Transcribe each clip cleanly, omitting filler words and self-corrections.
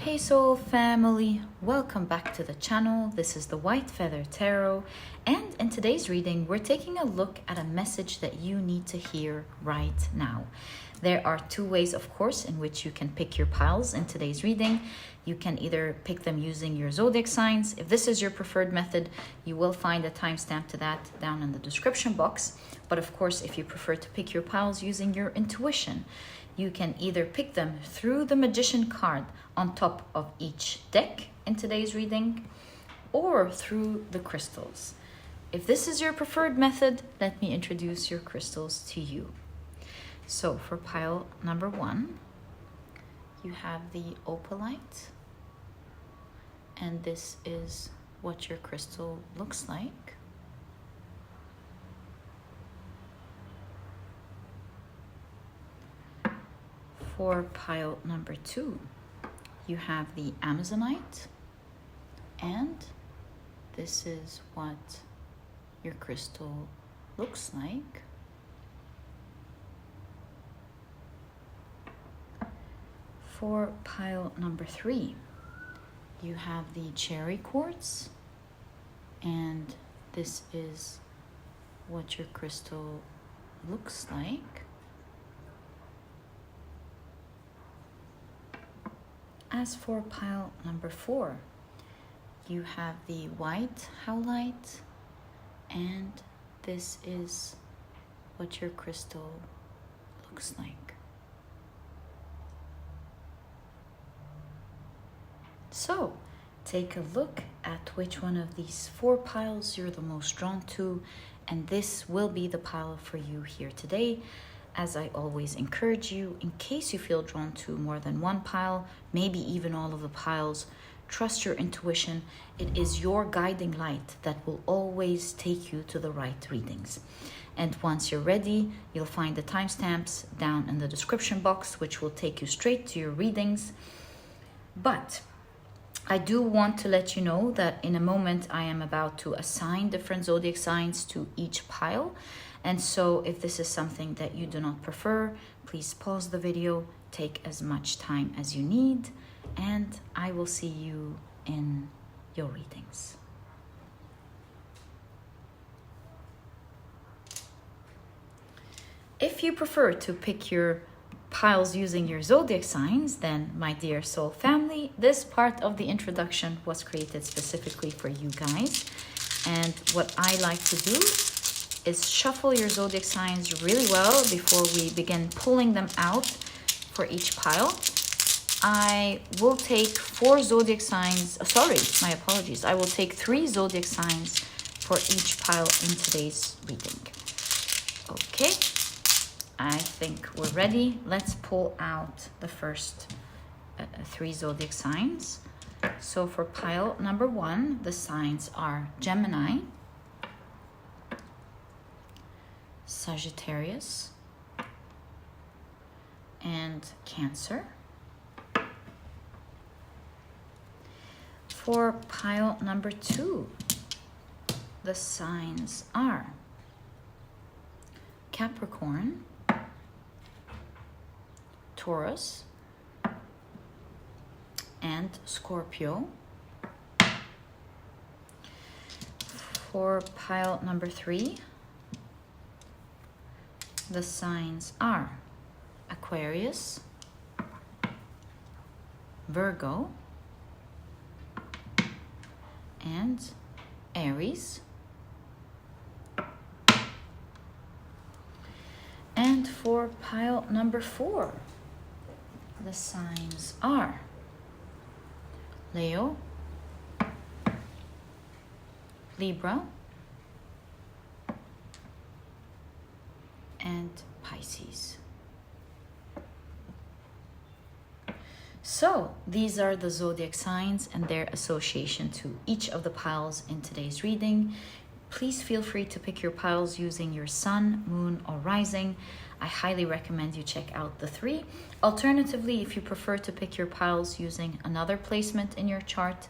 Hey Soul family, welcome back to the channel. This is the White Feather Tarot, and in today's reading we're taking a look at a message that you need to hear right now. There are two ways, of course, in which you can pick your piles in today's reading. You can either pick them using your zodiac signs. If this is your preferred method, you will find a timestamp to that down in the description box. But of course, if you prefer to pick your piles using your intuition, you can either pick them through the Magician card on top of each deck in today's reading, or through the crystals. If this is your preferred method, let me introduce your crystals to you. So for pile number 1, you have the Opalite, and this is what your crystal looks like. For pile number 2, you have the Amazonite, and this is what your crystal looks like. For pile number 3, you have the Cherry Quartz, and this is what your crystal looks like. As for pile number 4, you have the white Howlite, and this is what your crystal looks like. So, take a look at which one of these 4 piles you're the most drawn to, and this will be the pile for you here today. As I always encourage you, in case you feel drawn to more than one pile, maybe even all of the piles, trust your intuition. It is your guiding light that will always take you to the right readings. And once you're ready, you'll find the timestamps down in the description box, which will take you straight to your readings. But I do want to let you know that in a moment I am about to assign different zodiac signs to each pile. And so if this is something that you do not prefer, please pause the video, take as much time as you need, and I will see you in your readings. If you prefer to pick your piles using your zodiac signs, then my dear soul family, this part of the introduction was created specifically for you guys. And what I like to do is shuffle your zodiac signs really well before we begin pulling them out for each pile. I will take 4 zodiac signs, my apologies. I will take 3 zodiac signs for each pile in today's reading. Okay, I think we're ready. Let's pull out the first 3 zodiac signs. So for pile number 1, the signs are Gemini, Sagittarius, and Cancer. For pile number 2, the signs are Capricorn, Taurus, and Scorpio. For pile number 3, the signs are Aquarius, Virgo, and Aries. And for pile number 4, the signs are Leo, Libra, and Pisces. So these are the zodiac signs and their association to each of the piles in today's reading. Please feel free to pick your piles using your sun, moon, or rising. I highly recommend you check out the 3. Alternatively, if you prefer to pick your piles using another placement in your chart,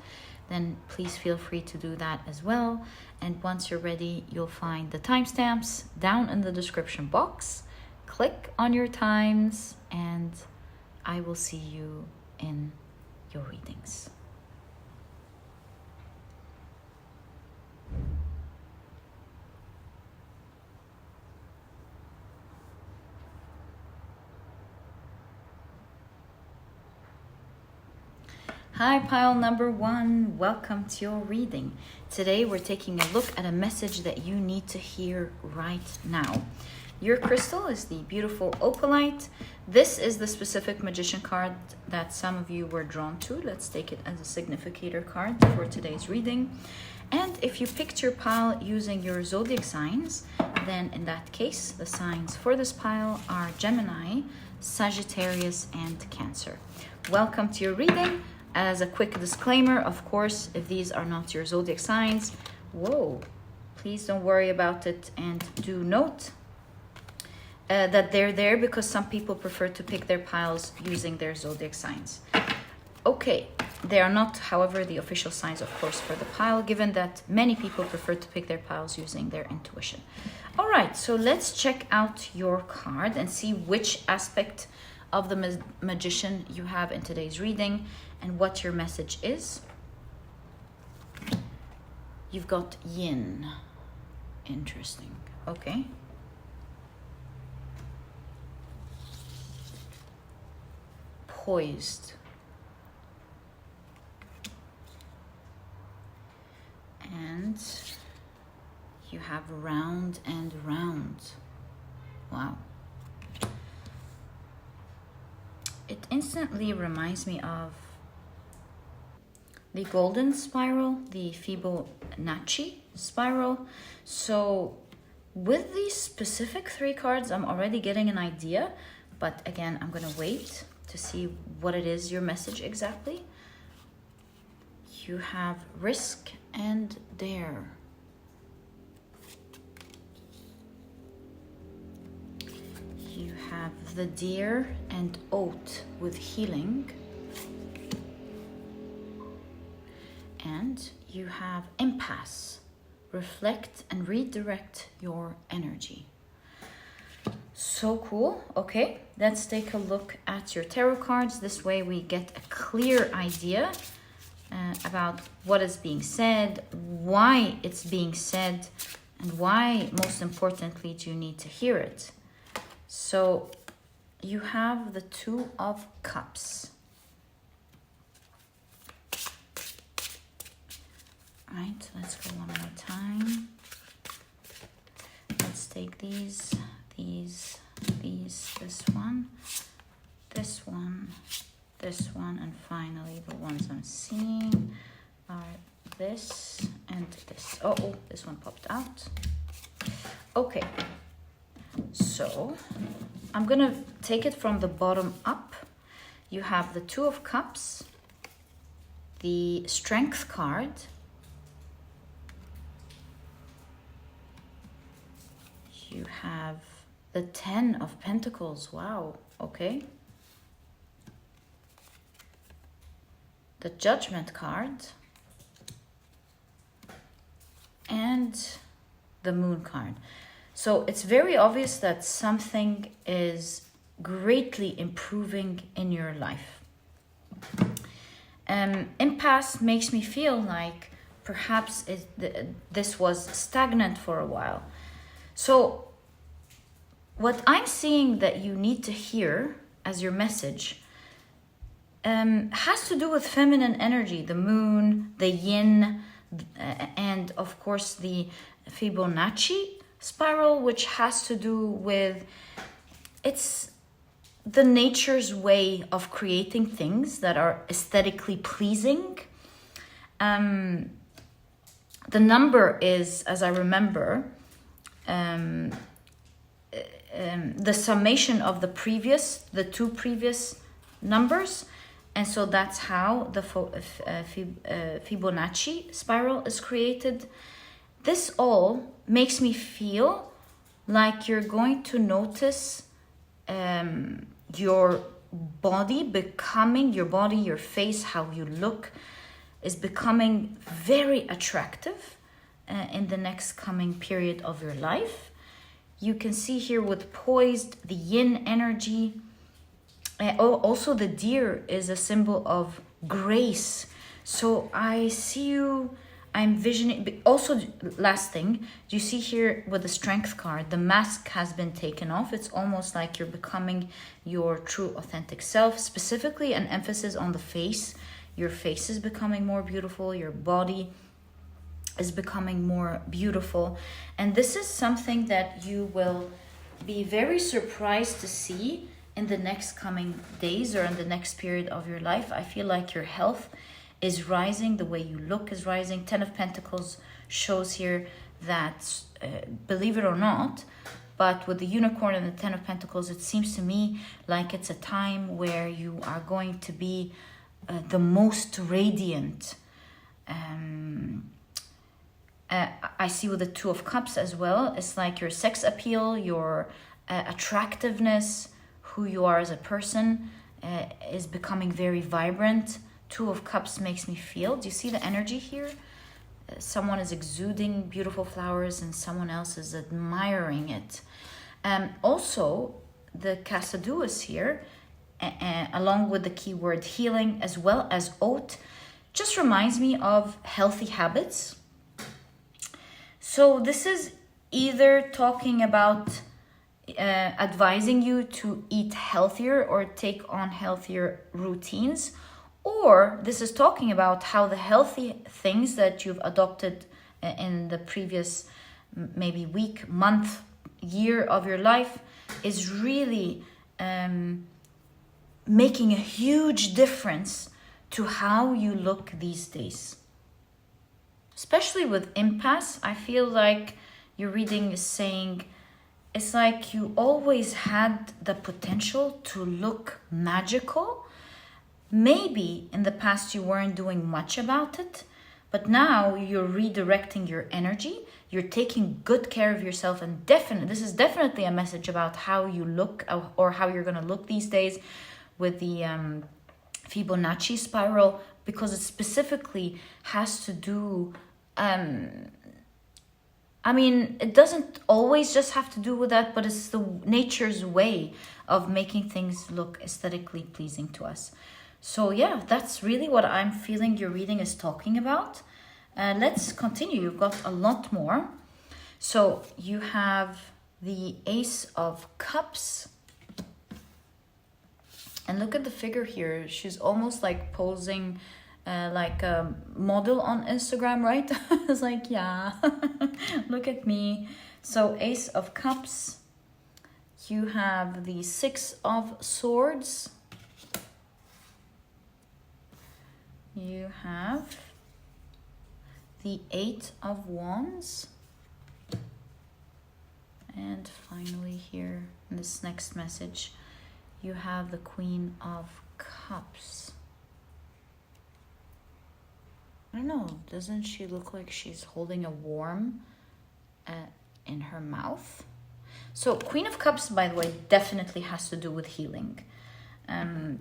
then please feel free to do that as well. And once you're ready, you'll find the timestamps down in the description box. Click on your times and I will see you in your reading. Hi, pile number 1. Welcome to your reading. Today we're taking a look at a message that you need to hear right now. Your crystal is the beautiful Opalite. This is the specific magician card that some of you were drawn to. Let's take it as a significator card for today's reading. And if you picked your pile using your zodiac signs, then in that case, the signs for this pile are Gemini, Sagittarius, and Cancer. Welcome to your reading. As a quick disclaimer, of course, if these are not your zodiac signs, please don't worry about it, and do note that they're there because some people prefer to pick their piles using their zodiac signs. Okay, they are not, however, the official signs, of course, for the pile, given that many people prefer to pick their piles using their intuition. All right, so let's check out your card and see which aspect of the magician you have in today's reading and what your message is. You've got yin. Interesting. Okay. Poised. And you have round and round. Wow. It instantly reminds me of the golden spiral, the Fibonacci spiral. So with these specific 3 cards, I'm already getting an idea, but again, I'm gonna wait to see what it is, your message exactly. You have risk and dare. You have the deer and oat with healing. And you have impasse, reflect and redirect your energy. So cool. Okay, let's take a look at your tarot cards. This way we get a clear idea about what is being said, why it's being said, and why, most importantly, do you need to hear it. So you have the 2 of Cups. Right, let's go one more time. Let's take these, this one, and finally the ones I'm seeing are this and this. Oh, this one popped out. Okay, so I'm gonna take it from the bottom up. You have the 2 of Cups, the Strength card, you have the 10 of Pentacles. Wow, okay. The Judgment card and the Moon card. So it's very obvious that something is greatly improving in your life. Impasse makes me feel like perhaps this was stagnant for a while. So what I'm seeing that you need to hear as your message has to do with feminine energy, the moon, the yin, and of course the Fibonacci spiral, which has to do with, it's the nature's way of creating things that are aesthetically pleasing. The number is, as I remember, the summation of the 2 previous numbers, and so that's how the Fibonacci spiral is created. This all makes me feel like you're going to notice your body, your face, how you look is becoming very attractive in the next coming period of your life. You can see here with poised, the yin energy. Also the deer is a symbol of grace. So I see you, I'm visioning. Also, last thing, do you see here with the Strength card, the mask has been taken off. It's almost like you're becoming your true authentic self, specifically an emphasis on the face. Your face is becoming more beautiful. Your body is becoming more beautiful. And this is something that you will be very surprised to see in the next coming days or in the next period of your life. I feel like your health is rising, the way you look is rising. 10 of Pentacles shows here that, believe it or not, but with the unicorn and the 10 of Pentacles, it seems to me like it's a time where you are going to be the most radiant. I see with the 2 of Cups as well. It's like your sex appeal, your attractiveness, who you are as a person is becoming very vibrant. 2 of Cups makes me feel. Do you see the energy here? Someone is exuding beautiful flowers and someone else is admiring it. Also, the Casadeuas here, along with the keyword healing as well as oat, just reminds me of healthy habits. So this is either talking about advising you to eat healthier or take on healthier routines, or this is talking about how the healthy things that you've adopted in the previous maybe week, month, year of your life is really making a huge difference to how you look these days. Especially with impasse, I feel like your reading is saying it's like you always had the potential to look magical. Maybe in the past you weren't doing much about it, but now you're redirecting your energy. You're taking good care of yourself, and this is definitely a message about how you look or how you're going to look these days with the Fibonacci spiral, because it specifically has to do it doesn't always just have to do with that, but it's the nature's way of making things look aesthetically pleasing to us. So yeah, that's really what I'm feeling your reading is talking about. Let's continue. You've got a lot more. So you have the Ace of Cups. And look at the figure here. She's almost like posing like a model on Instagram, right? It's like, yeah, look at me. So Ace of Cups. You have the 6 of Swords. You have the 8 of Wands. And finally here, in this next message, you have the Queen of Cups. I don't know, doesn't she look like she's holding a worm in her mouth? So Queen of Cups, by the way, definitely has to do with healing. And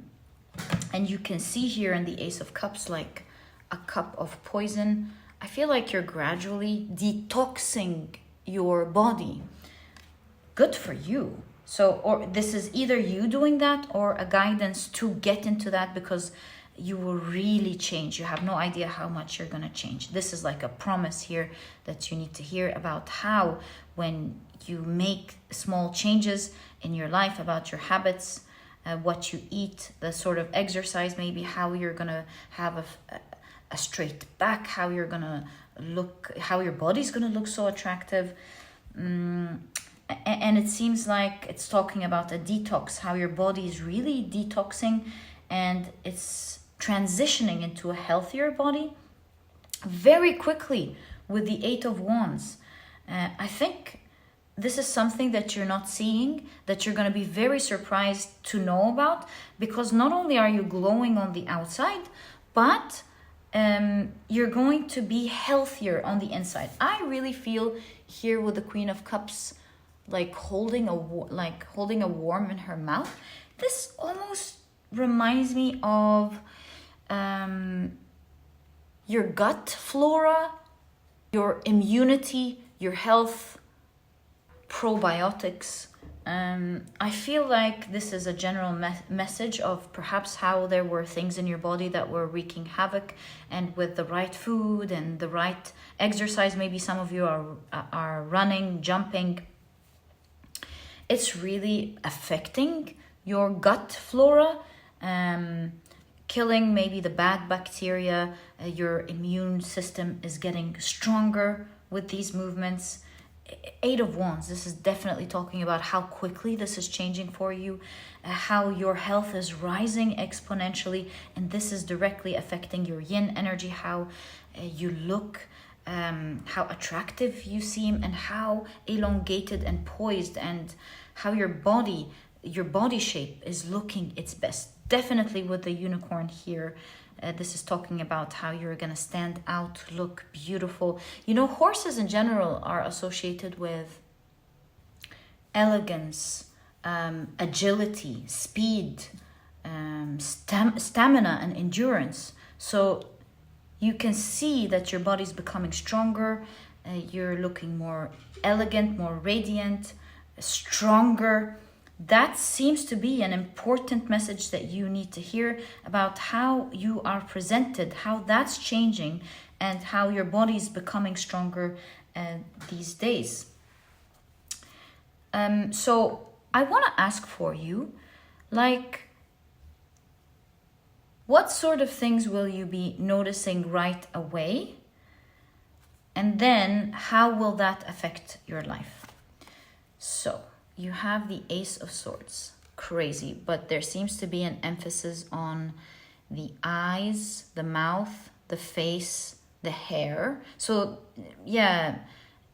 you can see here in the Ace of Cups, like a cup of poison. I feel like you're gradually detoxing your body. Good for you. So, or this is either you doing that or a guidance to get into that, because you will really change. You have no idea how much you're going to change. This is like a promise here that you need to hear about how when you make small changes in your life about your habits, what you eat, the sort of exercise, maybe how you're going to have a straight back, how you're going to look, how your body's going to look so attractive. And it seems like it's talking about a detox, how your body is really detoxing and it's transitioning into a healthier body very quickly with the 8 of Wands. I think this is something that you're not seeing, that you're going to be very surprised to know about, because not only are you glowing on the outside, but you're going to be healthier on the inside. I really feel here with the Queen of Cups, like holding a worm in her mouth. This almost reminds me of your gut flora, your immunity, your health, probiotics. I feel like this is a general message of perhaps how there were things in your body that were wreaking havoc, and with the right food and the right exercise, maybe some of you are running, jumping, it's really affecting your gut flora, killing maybe the bad bacteria. Your immune system is getting stronger with these movements. Eight of Wands, this is definitely talking about how quickly this is changing for you, how your health is rising exponentially, and this is directly affecting your yin energy, how you look, how attractive you seem, and how elongated and poised, and how your body shape is looking its best. Definitely with the unicorn here, this is talking about how you're going to stand out, look beautiful. You know, horses in general are associated with elegance, agility, speed, stamina, and endurance. So you can see that your body's becoming stronger. You're looking more elegant, more radiant, stronger. That seems to be an important message that you need to hear about how you are presented, how that's changing, and how your body is becoming stronger these days. So I want to ask for you, like, what sort of things will you be noticing right away? And then how will that affect your life? So you have the Ace of Swords. Crazy, but there seems to be an emphasis on the eyes, the mouth, the face, the hair. So yeah,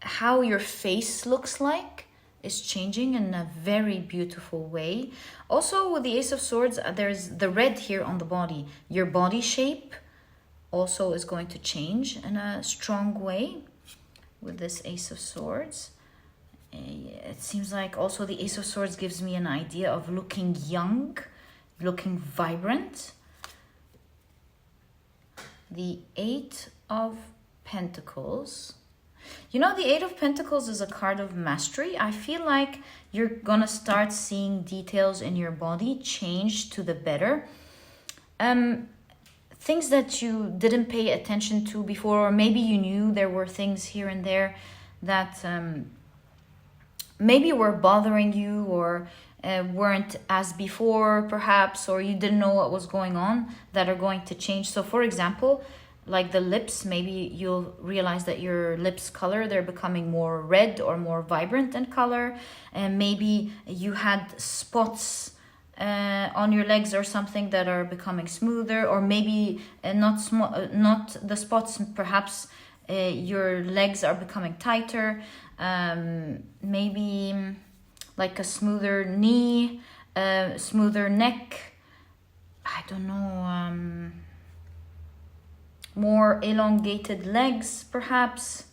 how your face looks like is changing in a very beautiful way. Also with the Ace of Swords, there's the red here on the body. Your body shape also is going to change in a strong way with this Ace of Swords. It seems like also the Ace of Swords gives me an idea of looking young, looking vibrant. The Eight of Pentacles. You know, the Eight of Pentacles is a card of mastery. I feel like you're gonna start seeing details in your body change to the better. Things that you didn't pay attention to before, or maybe you knew there were things here and there that maybe were bothering you, or weren't as before perhaps, or you didn't know what was going on, that are going to change. So for example, like the lips, maybe you'll realize that your lips color, they're becoming more red or more vibrant in color. And maybe you had spots on your legs or something that are becoming smoother, or maybe not the spots, perhaps your legs are becoming tighter. Maybe like a smoother knee, smoother neck, I don't know, more elongated legs perhaps,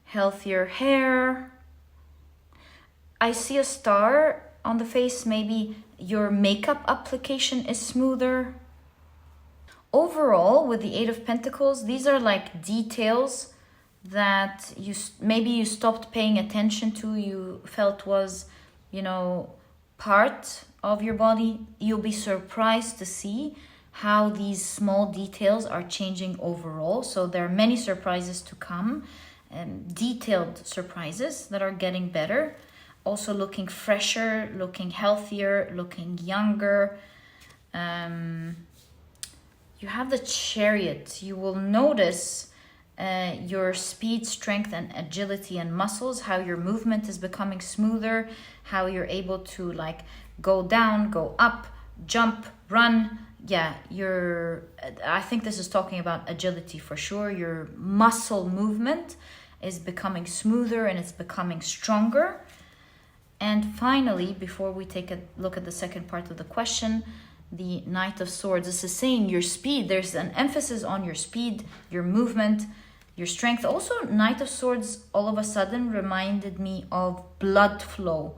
healthier hair. I see a star on the face. Maybe your makeup application is smoother. Overall, with the Eight of Pentacles, these are like details that maybe you stopped paying attention to, you felt was, part of your body. You'll be surprised to see how these small details are changing overall. So there are many surprises to come, detailed surprises that are getting better. Also looking fresher, looking healthier, looking younger. You have the Chariot. You will notice your speed, strength, and agility and muscles, how your movement is becoming smoother, how you're able to go down, go up, jump, run. Yeah, I think this is talking about agility for sure. Your muscle movement is becoming smoother and it's becoming stronger. And finally, before we take a look at the second part of the question, the Knight of Swords. This is saying your speed. There's an emphasis on your speed, your movement, your strength. Also, Knight of Swords all of a sudden reminded me of blood flow.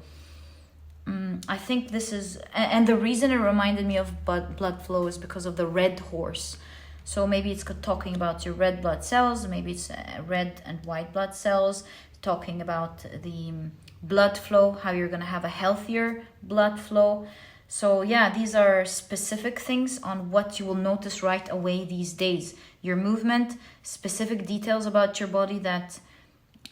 I think this is, and the reason it reminded me of blood flow is because of the red horse. So maybe it's talking about your red blood cells, maybe it's red and white blood cells, talking about the blood flow, how you're going to have a healthier blood flow. So yeah, these are specific things on what you will notice right away these days. Your movement, specific details about your body that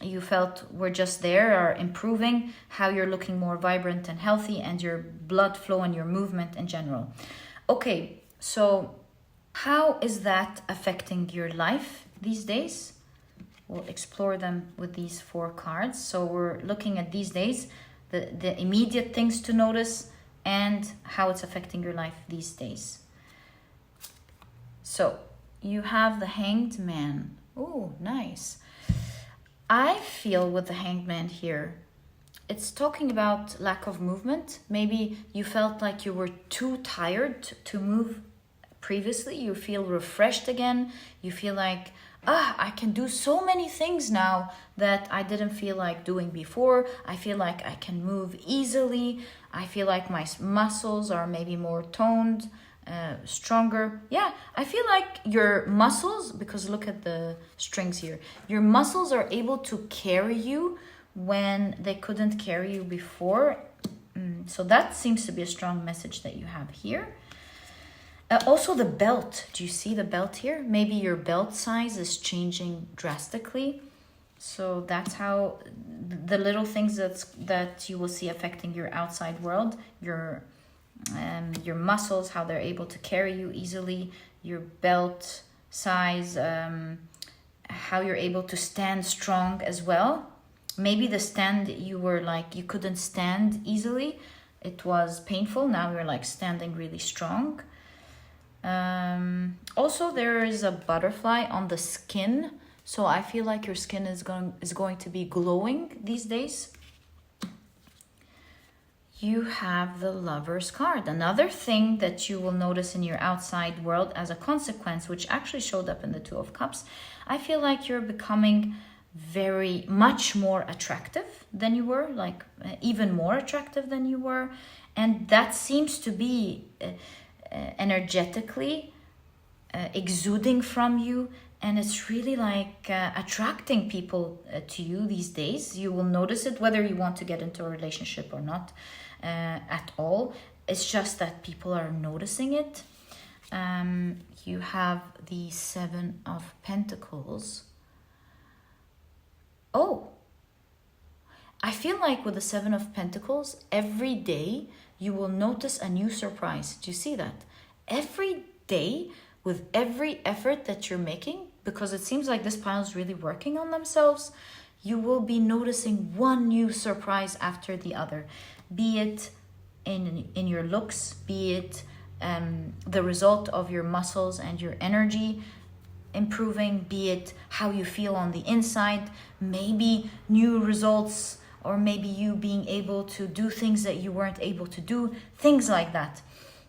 you felt were just there are improving, how you're looking more vibrant and healthy, and your blood flow and your movement in general. Okay, so how is that affecting your life these days? We'll explore them with these 4 cards. So we're looking at these days, the immediate things to notice and how it's affecting your life these days. So you have the Hanged Man. Oh, nice. I feel with the Hanged Man here, it's talking about lack of movement. Maybe you felt like you were too tired to move previously. You feel refreshed again. You feel like, I can do so many things now that I didn't feel like doing before. I feel like I can move easily. I feel like my muscles are maybe more toned, stronger. Yeah, I feel like your muscles, because look at the strings here, your muscles are able to carry you when they couldn't carry you before. So that seems to be a strong message that you have here. Also the belt. Do you see the belt here? Maybe your belt size is changing drastically. So that's how the little things that you will see affecting your outside world, your muscles, how they're able to carry you easily, your belt size, how you're able to stand strong as well. Maybe the stand you were like, you couldn't stand easily. It was painful. Now you're like standing really strong. Also there is a butterfly on the skin. So I feel like your skin is going to be glowing these days. You have the Lover's card. Another thing that you will notice in your outside world as a consequence, which actually showed up in the Two of Cups. I feel like you're becoming very much more attractive than you were, like even more attractive than you were. And that seems to be energetically exuding from you. And it's really like attracting people to you these days. You will notice it whether you want to get into a relationship or not at all. It's just that people are noticing it. You have the Seven of Pentacles. Oh, I feel like with the Seven of Pentacles, every day you will notice a new surprise. Do you see that? Every day, with every effort that you're making, because it seems like this pile is really working on themselves, you will be noticing one new surprise after the other. Be it in your looks, be it the result of your muscles and your energy improving, be it how you feel on the inside, maybe new results, or maybe you being able to do things that you weren't able to do, things like that.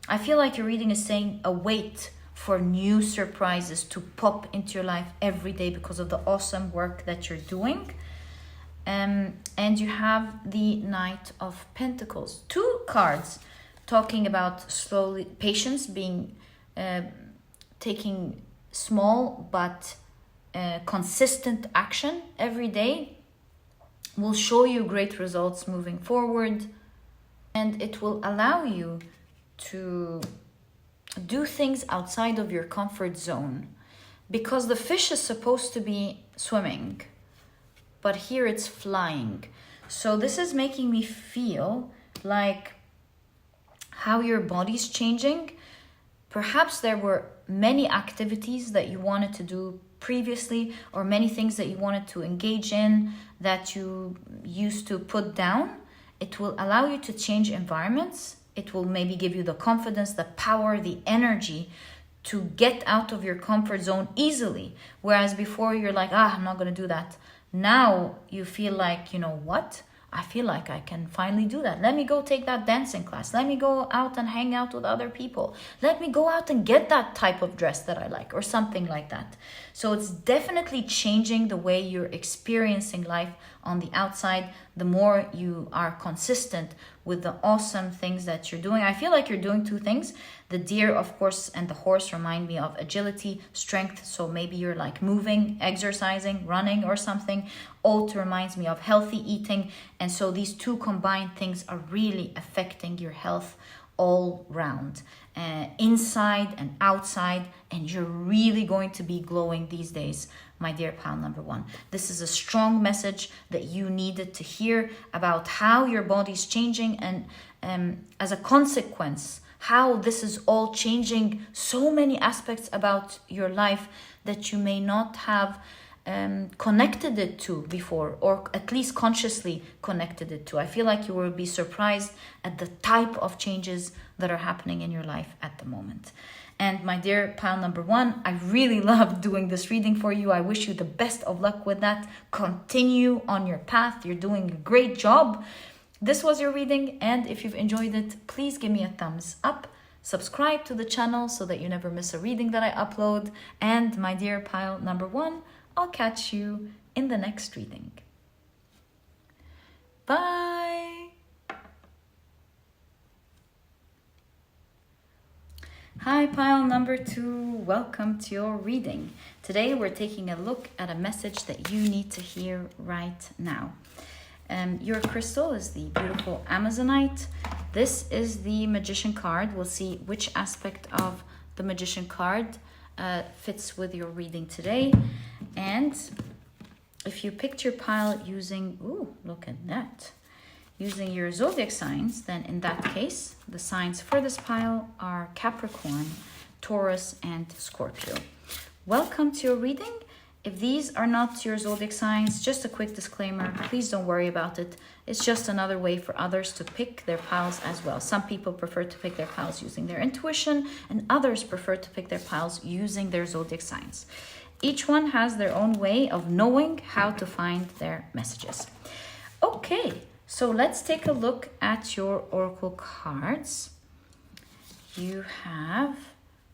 I feel like your reading is saying await for new surprises to pop into your life every day because of the awesome work that you're doing. And you have the Knight of Pentacles. 2 cards talking about slowly patience, being taking small but consistent action every day will show you great results moving forward, and it will allow you to do things outside of your comfort zone, because the fish is supposed to be swimming, but here it's flying. So this is making me feel like how your body's changing. Perhaps there were many activities that you wanted to do previously, or many things that you wanted to engage in that you used to put down. It will allow you to change environments. It will maybe give you the confidence, the power, the energy to get out of your comfort zone easily. Whereas before you're like, I'm not going to do that. Now you feel like, you know what? I feel like I can finally do that. Let me go take that dancing class. Let me go out and hang out with other people. Let me go out and get that type of dress that I like, or something like that. So it's definitely changing the way you're experiencing life on the outside. The more you are consistent with the awesome things that you're doing. I feel like you're doing 2 things. The deer, of course, and the horse remind me of agility, strength. So maybe you're like moving, exercising, running or something. Oat reminds me of healthy eating. And so these 2 combined things are really affecting your health all round, inside and outside. And you're really going to be glowing these days, my dear pile number 1. This is a strong message that you needed to hear about how your body's changing, and as a consequence, how this is all changing so many aspects about your life that you may not have connected it to before, or at least consciously connected it to. I feel like you will be surprised at the type of changes that are happening in your life at the moment. And my dear pile number 1, I really loved doing this reading for you. I wish you the best of luck with that. Continue on your path. You're doing a great job. This was your reading, and if you've enjoyed it, please give me a thumbs up. Subscribe to the channel so that you never miss a reading that I upload. And my dear pile number 1, I'll catch you in the next reading. Bye! Hi, pile number 2. Welcome to your reading. Today we're taking a look at a message that you need to hear right now. Your crystal is the beautiful Amazonite. This is the Magician card. We'll see which aspect of the Magician card fits with your reading today. And if you picked your pile using, ooh, look at that, using your zodiac signs, then in that case, the signs for this pile are Capricorn, Taurus, and Scorpio. Welcome to your reading. If these are not your zodiac signs, just a quick disclaimer, please don't worry about it. It's just another way for others to pick their piles as well. Some people prefer to pick their piles using their intuition, and others prefer to pick their piles using their zodiac signs. Each one has their own way of knowing how to find their messages. Okay, so let's take a look at your oracle cards. You have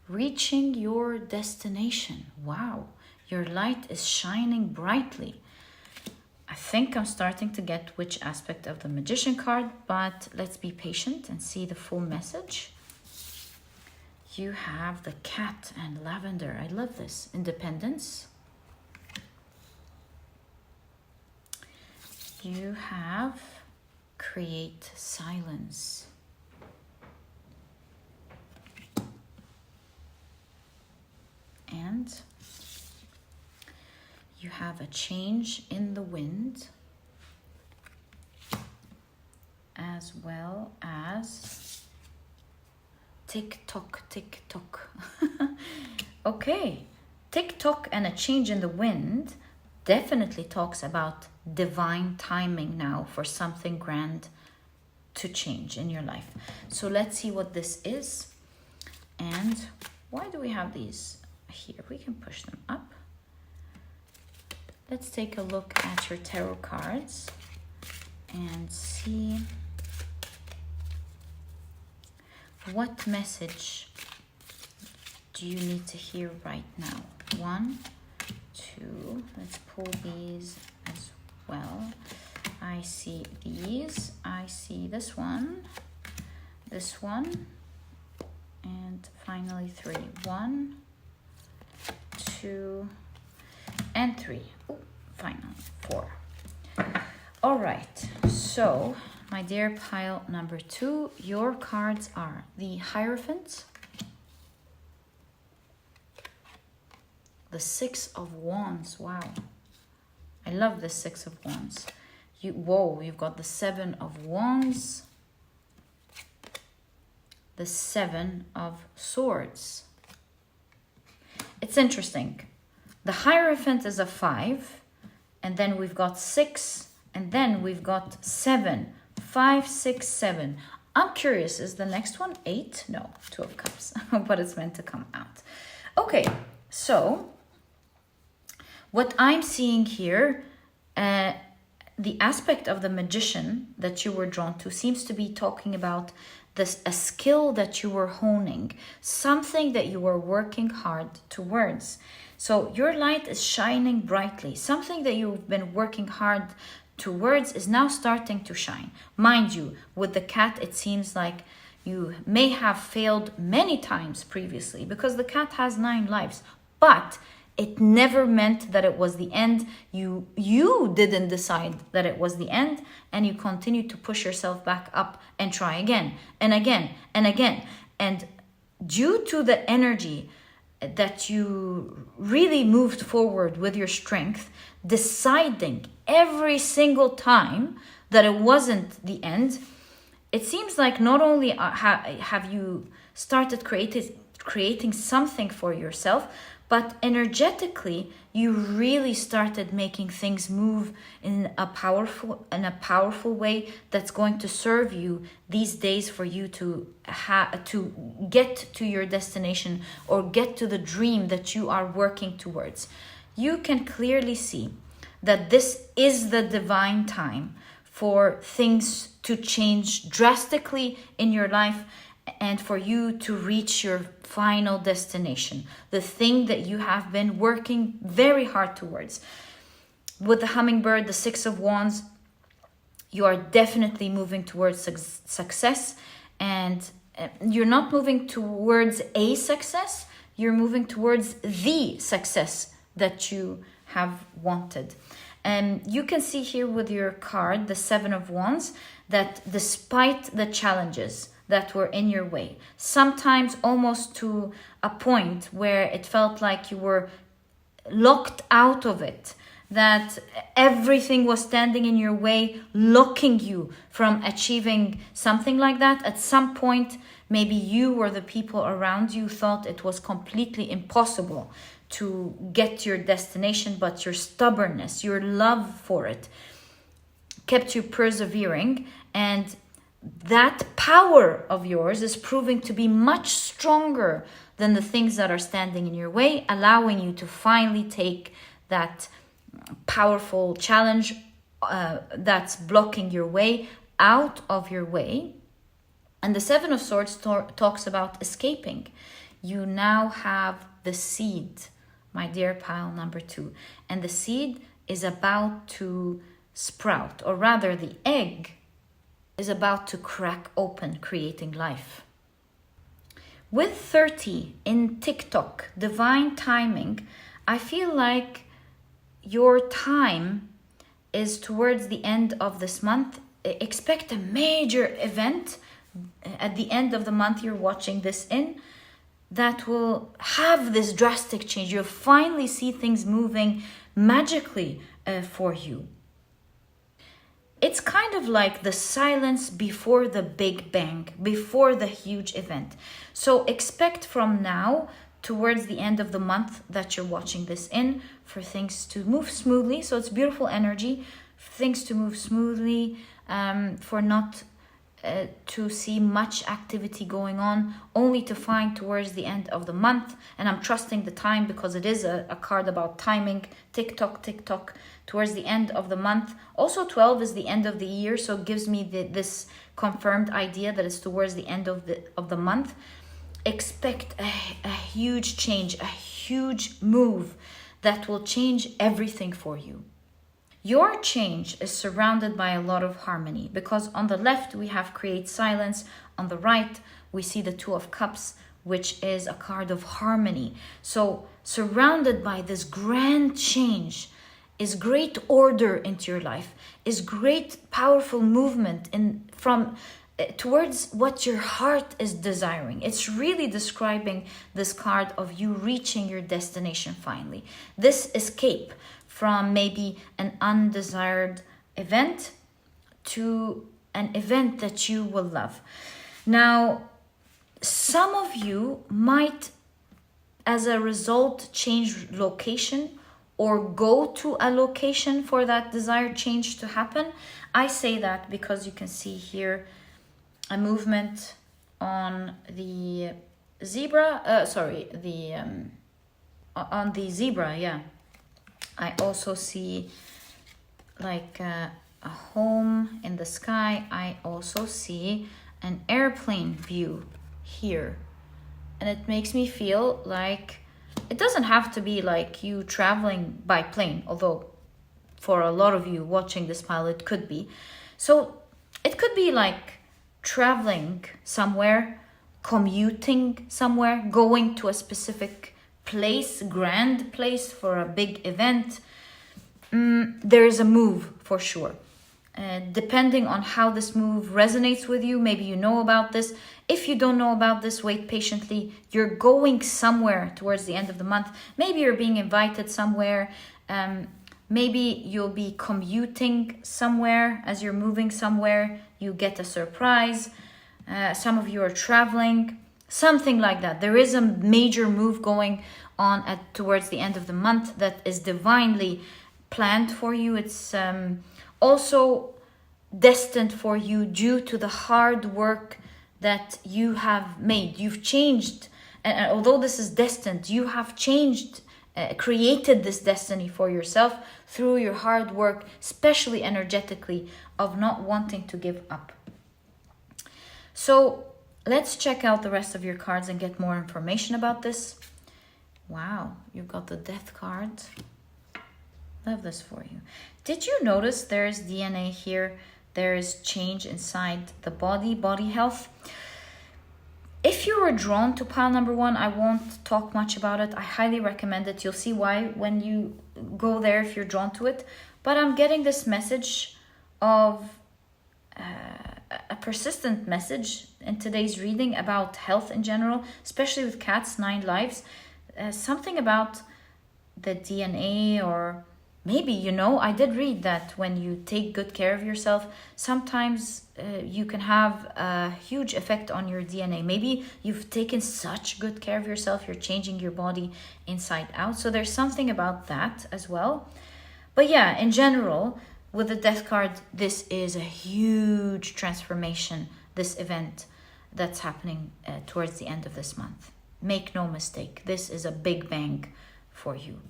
reaching your destination. Wow, your light is shining brightly. I think I'm starting to get which aspect of the Magician card, but let's be patient and see the full message. You have the cat and lavender. I love this. Independence. You have create silence. And you have a change in the wind, as well as tick-tock, tick-tock. Okay, tick-tock and a change in the wind definitely talks about divine timing now for something grand to change in your life. So let's see what this is. And why do we have these here? We can push them up. Let's take a look at your tarot cards and see what message do you need to hear right now. 1, 2, let's pull these as well. I see these, I see this one, and finally 3. 1, 2, and 3. Oh, finally 4. All right, so my dear pile number 2, your cards are the Hierophant, the 6 of Wands. Wow, I love the 6 of Wands. You've got the 7 of Wands, the 7 of Swords. It's interesting. The Hierophant is a 5, and then we've got 6, and then we've got 7. 5, 6, 7. I'm curious, is the next one 8? No, 2 of Cups, but it's meant to come out. Okay, so what I'm seeing here, the aspect of the Magician that you were drawn to seems to be talking about this, a skill that you were honing, something that you were working hard towards. So your light is shining brightly. Something that you've been working hard towards is now starting to shine. Mind you, with the cat, it seems like you may have failed many times previously because the cat has 9 lives, but it never meant that it was the end. You didn't decide that it was the end, and you continued to push yourself back up and try again and again and again. And due to the energy that you really moved forward with your strength, deciding every single time that it wasn't the end, it seems like not only have you started creating something for yourself, but energetically you really started making things move in a powerful way that's going to serve you these days for you to get to your destination or get to the dream that you are working towards. You can clearly see that this is the divine time for things to change drastically in your life and for you to reach your final destination, the thing that you have been working very hard towards. With the hummingbird, the Six of Wands, you are definitely moving towards success, and you're not moving towards a success, you're moving towards the success that you have wanted. And you can see here with your card, the Seven of Wands, that despite the challenges that were in your way, sometimes almost to a point where it felt like you were locked out of it, that everything was standing in your way, blocking you from achieving something like that. At some point, maybe you or the people around you thought it was completely impossible to get your destination, but your stubbornness, your love for it kept you persevering, and that power of yours is proving to be much stronger than the things that are standing in your way, allowing you to finally take that powerful challenge that's blocking your way out of your way. And the Seven of Swords talks about escaping. You now have the seed, my dear pile number 2, and the seed is about to sprout, or rather the egg is about to crack open, creating life. With 30 in TikTok, divine timing, I feel like your time is towards the end of this month. Expect a major event at the end of the month you're watching this in that will have this drastic change. You'll finally see things moving magically for you. It's kind of like the silence before the big bang, before the huge event. So expect from now towards the end of the month that you're watching this in for things to move smoothly. So it's beautiful energy, things to move smoothly, for not to see much activity going on, only to find towards the end of the month. And I'm trusting the time because it is a card about timing. Tick-tock, tick-tock, towards the end of the month. Also 12 is the end of the year, so it gives me this confirmed idea that it's towards the end of the month. Expect a huge change, a huge move that will change everything for you. Your change is surrounded by a lot of harmony, because on the left we have create silence, on the right we see the Two of Cups, which is a card of harmony. So surrounded by this grand change is great order into your life, is great powerful movement from towards what your heart is desiring. It's really describing this card of you reaching your destination finally. This escape from maybe an undesired event to an event that you will love. Now, some of you might, as a result, change location or go to a location for that desired change to happen. I say that because you can see here a movement on the zebra, on the zebra, yeah. I also see like a home in the sky. I also see an airplane view here. And it makes me feel like it doesn't have to be like you traveling by plane, although for a lot of you watching this pile, it could be. So it could be like traveling somewhere, commuting somewhere, going to a specific place, grand place for a big event. There is a move for sure. Depending on how this move resonates with you, maybe you know about this. If you don't know about this, wait patiently. You're going somewhere towards the end of the month. Maybe you're being invited somewhere. Maybe you'll be commuting somewhere. As you're moving somewhere, you get a surprise. Some of you are traveling Something like that. There is a major move going on towards the end of the month that is divinely planned for you. It's also destined for you due to the hard work that you have made. You've changed, and although this is destined, you have changed, created this destiny for yourself through your hard work, especially energetically, of not wanting to give up. So let's check out the rest of your cards and get more information about this. Wow, you've got the Death card. Love this for you. Did you notice there's DNA here? There is change inside the body health. If you were drawn to pile number 1, I won't talk much about it. I highly recommend it. You'll see why when you go there if you're drawn to it. But I'm getting this message of a persistent message in today's reading about health in general, especially with cats, 9 lives. Something about the DNA, or maybe, you know, I did read that when you take good care of yourself, sometimes you can have a huge effect on your DNA. Maybe you've taken such good care of yourself, you're changing your body inside out. So there's something about that as well. But yeah, in general, with the Death card, this is a huge transformation, this event that's happening towards the end of this month. Make no mistake, this is a big bang for you.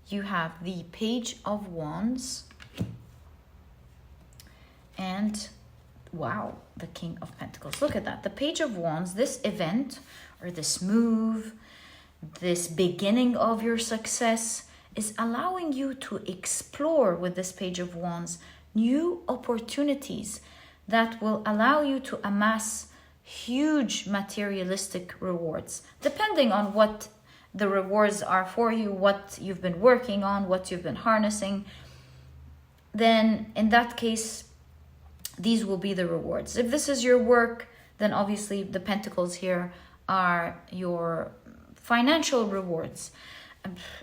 You have the Page of Wands and, wow, the King of Pentacles. Look at that. The Page of Wands, this event or this move, this beginning of your success is allowing you to explore with this Page of Wands new opportunities that will allow you to amass huge materialistic rewards, depending on what the rewards are for you, what you've been working on, what you've been harnessing. Then in that case, these will be the rewards. If this is your work, then obviously the pentacles here are your financial rewards.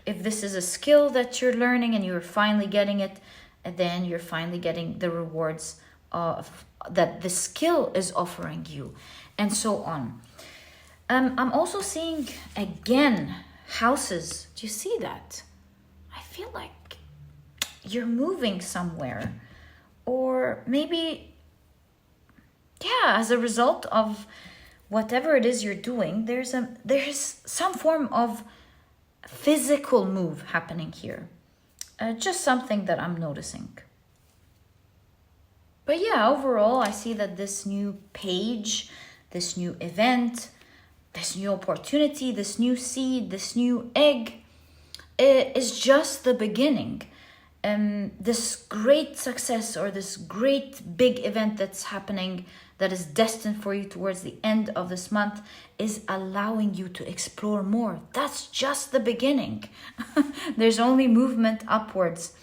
If this is a skill that you're learning and you're finally getting it, then you're finally getting the rewards of that the skill is offering you, and so on. I'm also seeing again houses. Do you see that? I feel like you're moving somewhere, or maybe, yeah, as a result of whatever it is you're doing, there's some form of physical move happening here. Just something that I'm noticing. But yeah, overall, I see that this new page, this new event, this new opportunity, this new seed, this new egg is just the beginning. This great success or this great big event that's happening that is destined for you towards the end of this month is allowing you to explore more. That's just the beginning. There's only movement upwards.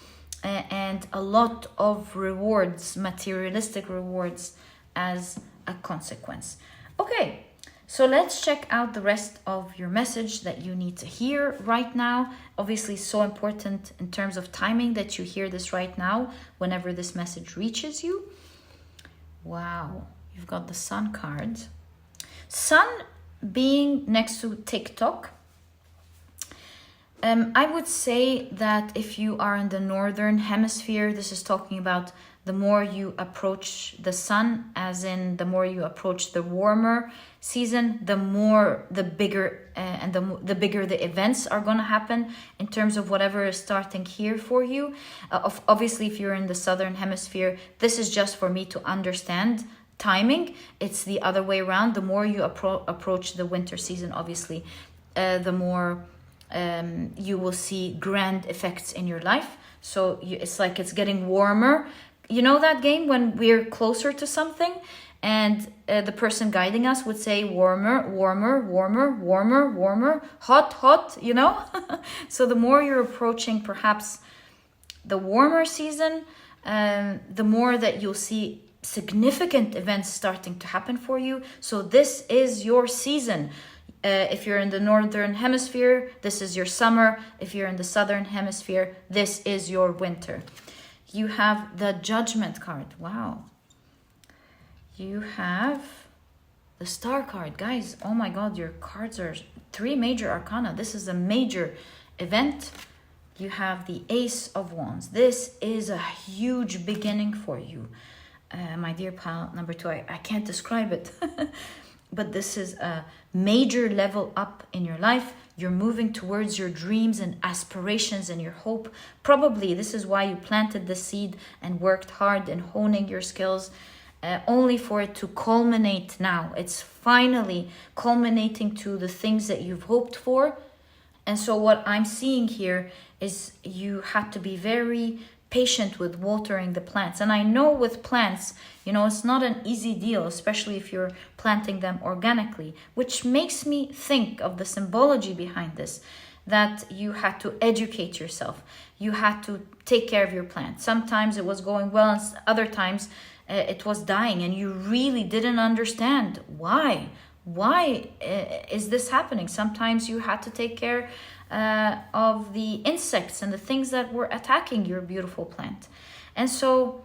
And a lot of rewards, materialistic rewards as a consequence. Okay, so let's check out the rest of your message that you need to hear right now. Obviously, so important in terms of timing that you hear this right now whenever this message reaches you. Wow, you've got the Sun card. Sun being next to TikTok. I would say that if you are in the northern hemisphere, this is talking about the more you approach the sun, as in the more you approach the warmer season, the bigger and the bigger the events are going to happen in terms of whatever is starting here for you. Obviously, if you're in the southern hemisphere, this is just for me to understand timing. It's the other way around. The more you approach the winter season, obviously, the more you will see grand effects in your life. So it's like it's getting warmer. You know that game when we're closer to something and the person guiding us would say warmer, warmer, warmer, warmer, warmer, hot, hot, you know? So the more you're approaching perhaps the warmer season, the more that you'll see significant events starting to happen for you. So this is your season. If you're in the northern hemisphere, this is your summer. If you're in the southern hemisphere, this is your winter. You have the Judgment card. Wow. You have The Star card. Guys, oh my god, your cards are 3 major arcana. This is a major event. You have the Ace of Wands. This is a huge beginning for you. My dear pile number 2, I can't describe it. But this is a major level up in your life. You're moving towards your dreams and aspirations and your hope. Probably this is why you planted the seed and worked hard in honing your skills, only for it to culminate now. It's finally culminating to the things that you've hoped for. And so what I'm seeing here is you had to be very patient with watering the plants. And I know with plants, you know, it's not an easy deal, especially if you're planting them organically, which makes me think of the symbology behind this, that you had to educate yourself. You had to take care of your plant. Sometimes it was going well, and other times it was dying, and you really didn't understand why. Why is this happening? Sometimes you had to take care of the insects and the things that were attacking your beautiful plant. And so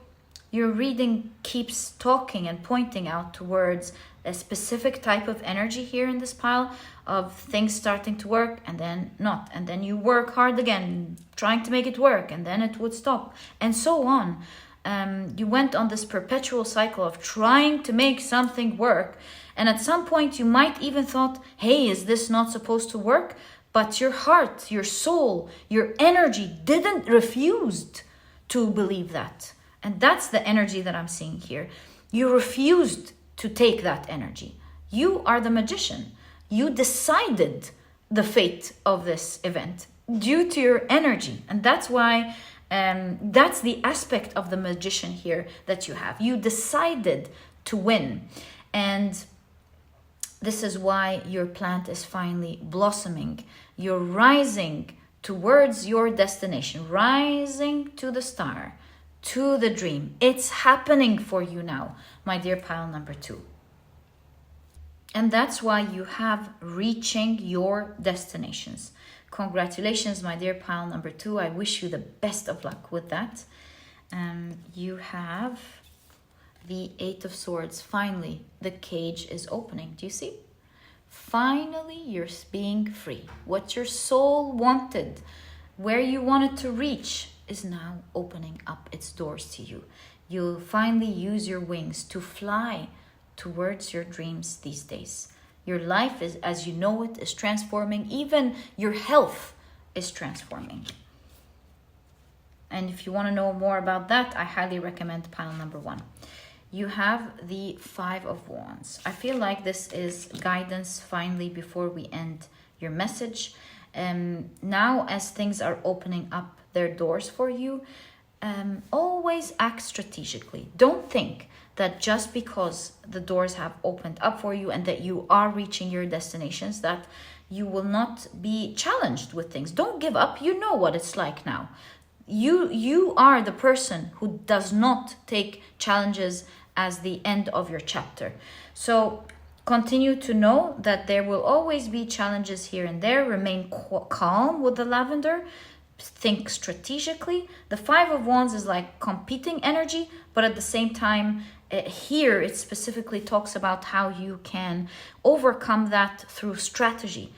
your reading keeps talking and pointing out towards a specific type of energy here in this pile of things starting to work and then not. And then you work hard again, trying to make it work, and then it would stop, and so on. You went on this perpetual cycle of trying to make something work. And at some point you might even thought, hey, is this not supposed to work? But your heart, your soul, your energy didn't refused to believe that. And that's the energy that I'm seeing here. You refused to take that energy. You are the magician. You decided the fate of this event due to your energy. And that's why, that's the aspect of the magician here that you have. You decided to win. And this is why your plant is finally blossoming. You're rising towards your destination, rising to the star, to the dream. It's happening for you now, my dear pile number 2. And that's why you have reaching your destinations. Congratulations, my dear pile number 2. I wish you the best of luck with that. You have the 8 of Swords. Finally, the cage is opening. Do you see? Finally, you're being free. What your soul wanted, where you wanted to reach, is now opening up its doors to you. You'll finally use your wings to fly towards your dreams these days. Your life is, as you know it, is transforming. Even your health is transforming. And if you want to know more about that, I highly recommend pile number 1. You have the 5 of Wands. I feel like this is guidance finally before we end your message. Now as things are opening up their doors for you, always act strategically. Don't think that just because the doors have opened up for you and that you are reaching your destinations, that you will not be challenged with things. Don't give up. You know what it's like now. You are the person who does not take challenges as the end of your chapter. So continue to know that there will always be challenges here and there. Remain calm with the lavender. Think strategically. The 5 of Wands is like competing energy, but at the same time, here it specifically talks about how you can overcome that through strategy.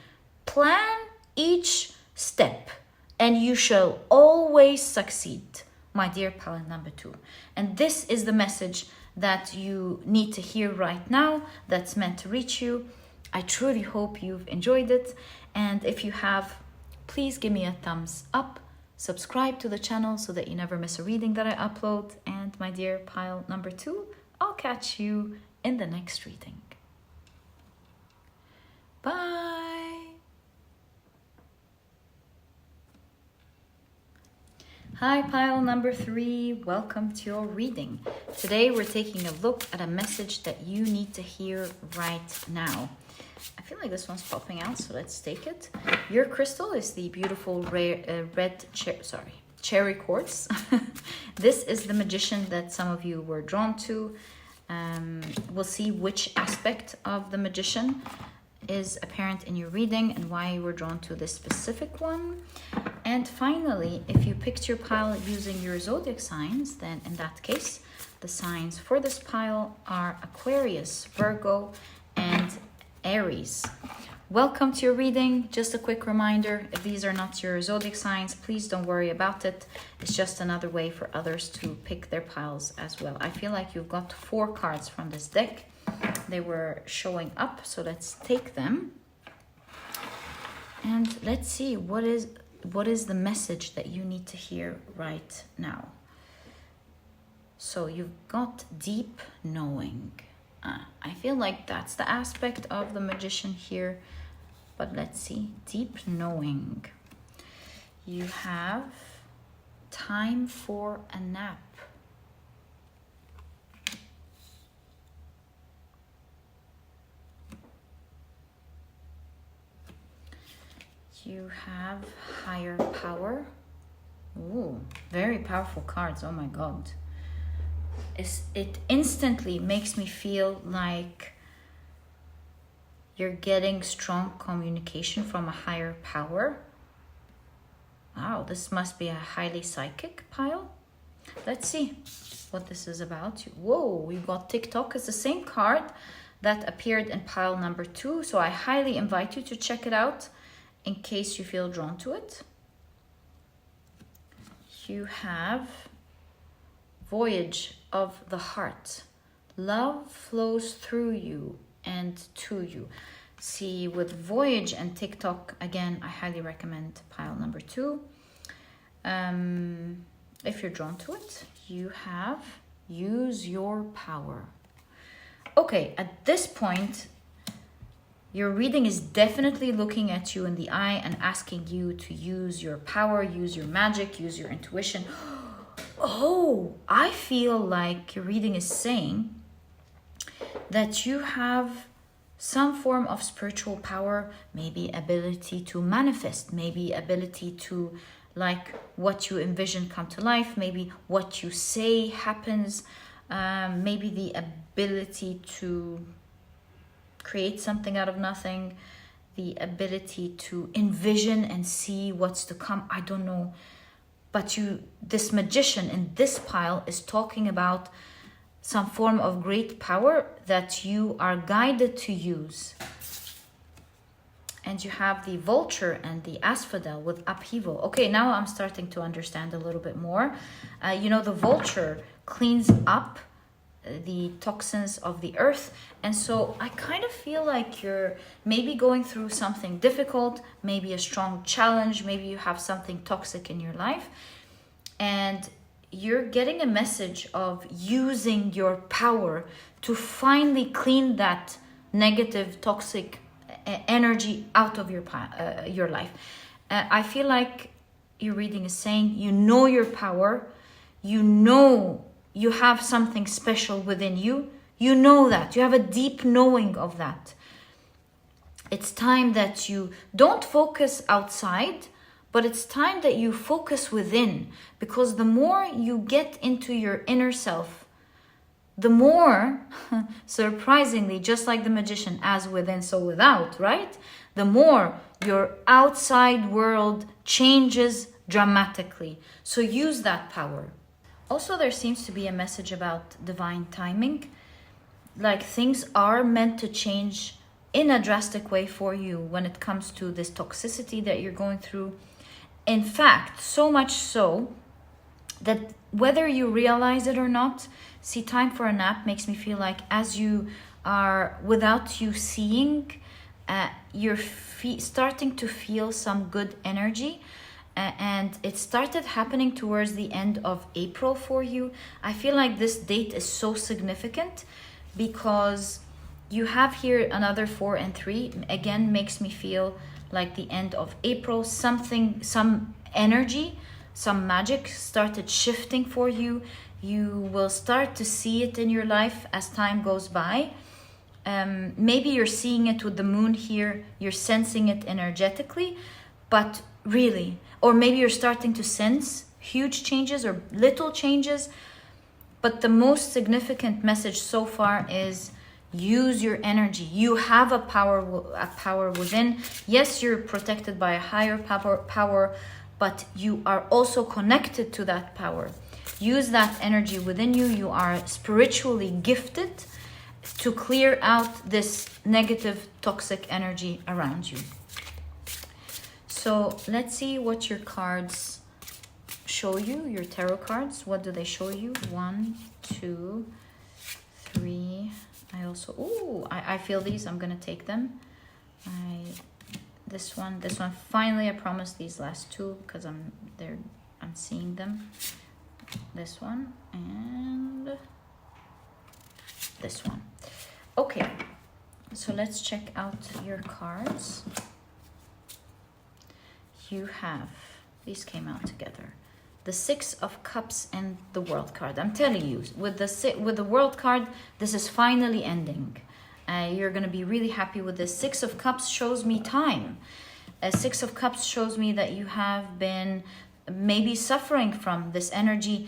Plan each step, and you shall always succeed, my dear pile number 2. And this is the message that you need to hear right now, that's meant to reach you. I truly hope you've enjoyed it. And if you have, please give me a thumbs up. Subscribe to the channel so that you never miss a reading that I upload. And my dear pile number 2, I'll catch you in the next reading. Bye. Hi, pile number 3. Welcome to your reading. Today we're taking a look at a message that you need to hear right now. I feel like this one's popping out, so let's take it. Your crystal is the beautiful cherry quartz. This is the magician that some of you were drawn to. We'll see which aspect of the magician is apparent in your reading and why you were drawn to this specific one. And finally, if you picked your pile using your zodiac signs, then in that case, the signs for this pile are Aquarius, Virgo, and Aries. Welcome to your reading. Just a quick reminder, if these are not your zodiac signs, please don't worry about it. It's just another way for others to pick their piles as well. I feel like you've got 4 cards from this deck. They were showing up, so let's take them. And let's see what is the message that you need to hear right now. So you've got deep knowing. I feel like that's the aspect of the Magician here. But let's see, deep knowing. You have time for a nap. You have higher power. Ooh, very powerful cards, oh my God. It instantly makes me feel like you're getting strong communication from a higher power. Wow, this must be a highly psychic pile. Let's see what this is about. Whoa, we got TikTok. It's the same card that appeared in pile number 2. So I highly invite you to check it out in case you feel drawn to it. You have Voyage of the Heart. Love flows through you and to you. See, with Voyage and TikTok, again, I highly recommend pile number 2. If you're drawn to it, you have Use Your Power. Okay, at this point, your reading is definitely looking at you in the eye and asking you to use your power, use your magic, use your intuition. Oh, I feel like your reading is saying that you have some form of spiritual power, maybe ability to manifest, maybe ability to, like, what you envision come to life, maybe what you say happens, maybe the ability to create something out of nothing, the ability to envision and see what's to come. I don't know. But this Magician in this pile is talking about some form of great power that you are guided to use. And you have the Vulture and the Asphodel with upheaval. Okay, now I'm starting to understand a little bit more. The Vulture cleans up the toxins of the earth. And so I kind of feel like you're maybe going through something difficult, maybe a strong challenge, maybe you have something toxic in your life. And you're getting a message of using your power to finally clean that negative, toxic energy out of your life. I feel like your reading is saying you know your power, you know you have something special within you, you know that, you have a deep knowing of that. It's time that you don't focus outside, but it's time that you focus within, because the more you get into your inner self, the more, surprisingly, just like the Magician, as within, so without, right? The more your outside world changes dramatically. So use that power. Also, there seems to be a message about divine timing. Like, things are meant to change in a drastic way for you when it comes to this toxicity that you're going through. In fact, so much so that whether you realize it or not, see, time for a nap makes me feel like as you are, without you seeing, you're starting to feel some good energy. And it started happening towards the end of April for you. I feel like this date is so significant because you have here another 4 and 3. Again, makes me feel like the end of April, some energy, some magic started shifting for you. You will start to see it in your life as time goes by. Maybe you're seeing it with the moon here, you're sensing it energetically, but really, or maybe you're starting to sense huge changes or little changes. But the most significant message so far is use your energy. You have a power within. Yes, you're protected by a higher power, but you are also connected to that power. Use that energy within you. You are spiritually gifted. to clear out this negative, toxic energy around you. So let's see what your cards show you, your tarot cards. What do they show you? 1, 2, 3. I also, ooh, I feel these. I'm gonna take them. This one. Finally, I promise these last two because I'm seeing them. This one and this one. Okay, so let's check out your cards. You have, these came out together, the 6 of Cups and the World card. I'm telling you, with the World card, this is finally ending. You're going to be really happy with this. 6 of Cups shows me time. 6 of Cups shows me that you have been maybe suffering from this energy.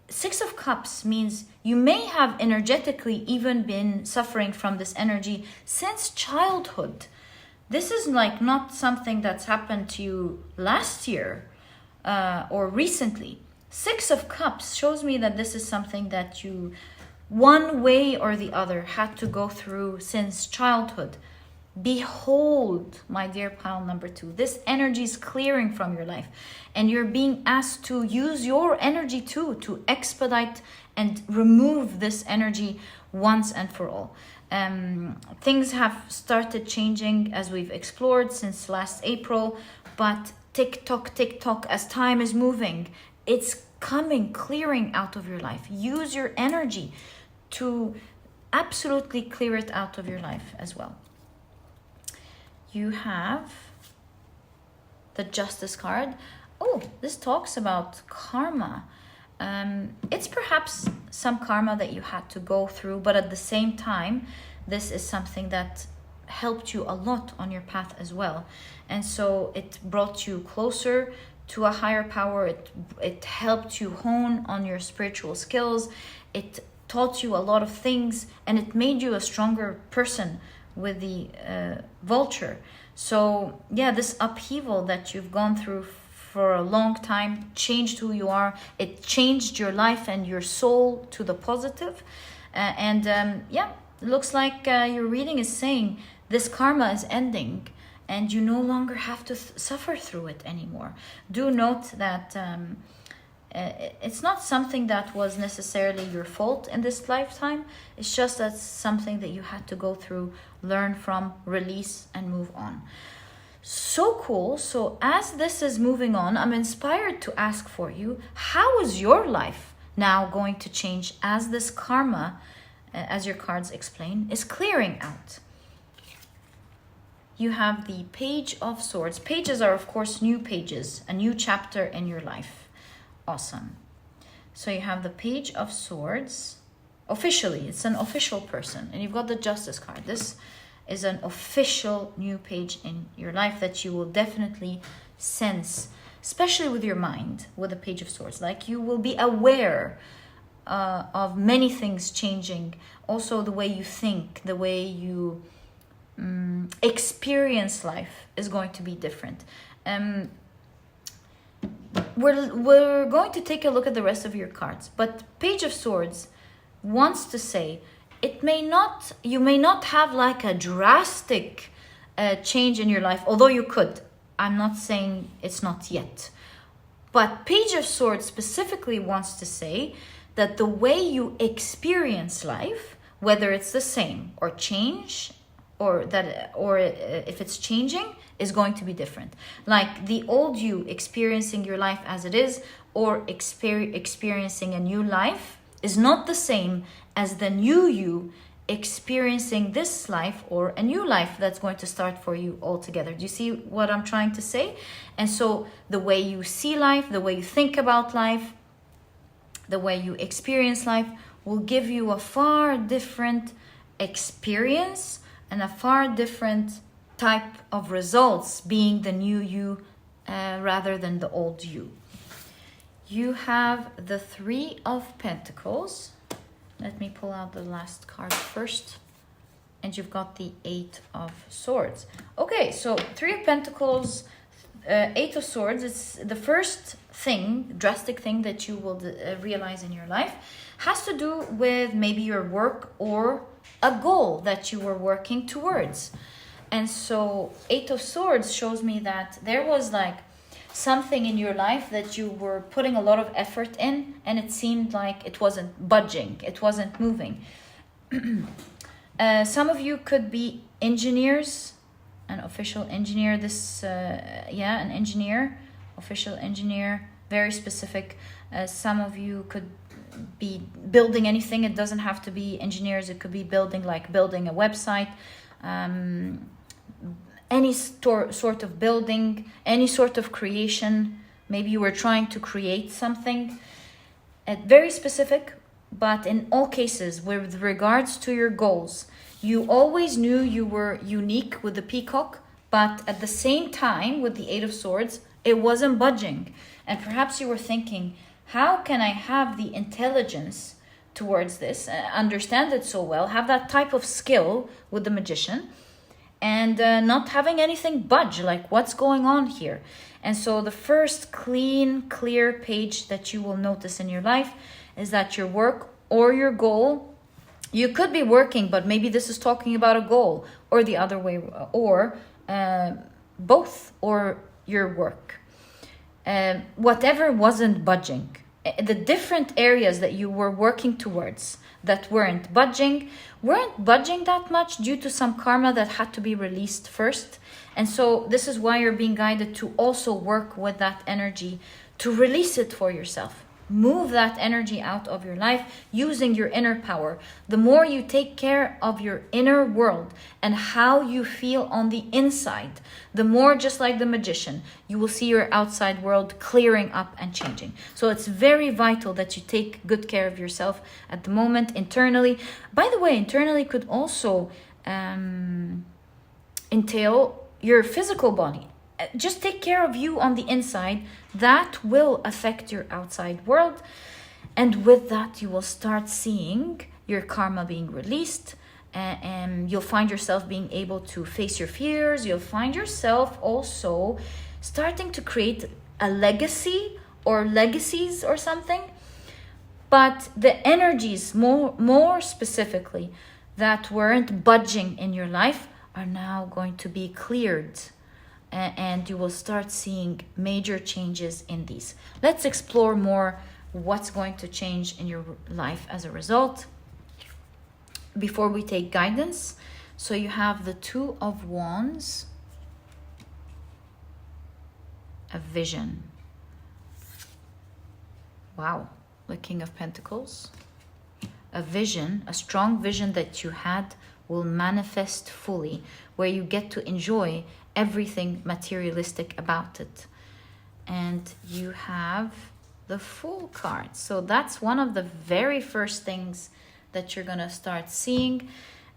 6 of Cups means you may have energetically even been suffering from this energy since childhood. This is like not something that's happened to you last year or recently. 6 of Cups shows me that this is something that you, one way or the other, had to go through since childhood. Behold, my dear pile number 2, this energy is clearing from your life, and you're being asked to use your energy too to expedite and remove this energy once and for all. Things have started changing as we've explored since last April, but tick tock, as time is moving, it's coming, clearing out of your life. Use your energy to absolutely clear it out of your life as well. You have the Justice card. Oh, this talks about karma. It's perhaps some karma that you had to go through, but at the same time, this is something that helped you a lot on your path as well. And so it brought you closer to a higher power. It helped you hone on your spiritual skills. It taught you a lot of things, and it made you a stronger person with the vulture. So yeah, this upheaval that you've gone through for a long time changed who you are. It changed your life and your soul to the positive. Yeah, it looks like your reading is saying this karma is ending and you no longer have to suffer through it anymore. Do note that it's not something that was necessarily your fault in this lifetime. It's just that something that you had to go through, learn from, release, and move on. So cool. So as this is moving on, I'm inspired to ask for you, how is your life now going to change as this karma, as your cards explain, is clearing out? You have the Page of Swords. Pages are, of course, new pages, a new chapter in your life. Awesome. So you have the Page of Swords. Officially, it's an official person. And you've got the Justice card. This is an official new page in your life that you will definitely sense, especially with your mind, with the Page of Swords. Like, you will be aware of many things changing. Also, the way you think, the way you experience life is going to be different. We're going to take a look at the rest of your cards, but Page of Swords wants to say you may not have like a drastic change in your life, although you could. I'm not saying it's not yet, but Page of Swords specifically wants to say that the way you experience life, whether it's the same or change, or if it's changing, is going to be different. Like the old you experiencing your life as it is, or experiencing a new life, is not the same as the new you experiencing this life or a new life that's going to start for you altogether. Do you see what I'm trying to say? And so the way you see life, the way you think about life, the way you experience life will give you a far different experience and a far different type of results, being the new you rather than the old you. You have the Three of Pentacles. Let me pull out the last card first. And you've got the Eight of Swords. Okay, so Three of Pentacles, Eight of Swords, it's the first thing, drastic thing that you will realize in your life, has to do with maybe your work or a goal that you were working towards. And so Eight of Swords shows me that there was like something in your life that you were putting a lot of effort in, and it seemed like it wasn't budging, it wasn't moving. Some of you could be engineers, an official engineer, an engineer, official engineer, very specific. Some of you could be building anything. It doesn't have to be engineers. It could be building a website, any sort of building, any sort of creation. Maybe you were trying to create something. Very specific, but in all cases, with regards to your goals, you always knew you were unique with the peacock, but at the same time, with the Eight of Swords, it wasn't budging. And perhaps you were thinking, how can I have the intelligence towards this, understand it so well, have that type of skill with the Magician, and not having anything budge, like what's going on here? And so the first clean, clear page that you will notice in your life is that your work or your goal, you could be working, but maybe this is talking about a goal, or the other way, or both, or your work. Whatever wasn't budging. The different areas that you were working towards that weren't budging that much due to some karma that had to be released first. And so this is why you're being guided to also work with that energy to release it for yourself. Move that energy out of your life using your inner power. The more you take care of your inner world and how you feel on the inside, the more, just like the Magician, you will see your outside world clearing up and changing. So it's very vital that you take good care of yourself at the moment internally. By the way, internally could also entail your physical body. Just take care of you on the inside. That will affect your outside world. And with that, you will start seeing your karma being released. And you'll find yourself being able to face your fears. You'll find yourself also starting to create a legacy or legacies or something. But the energies, more specifically, that weren't budging in your life are now going to be cleared. And you will start seeing major changes in these. Let's explore more what's going to change in your life as a result before we take guidance. So you have the Two of Wands, a vision. Wow, the King of Pentacles. A vision, a strong vision that you had will manifest fully, where you get to enjoy everything materialistic about it. And you have the Fool card. So that's one of the very first things that you're gonna start seeing,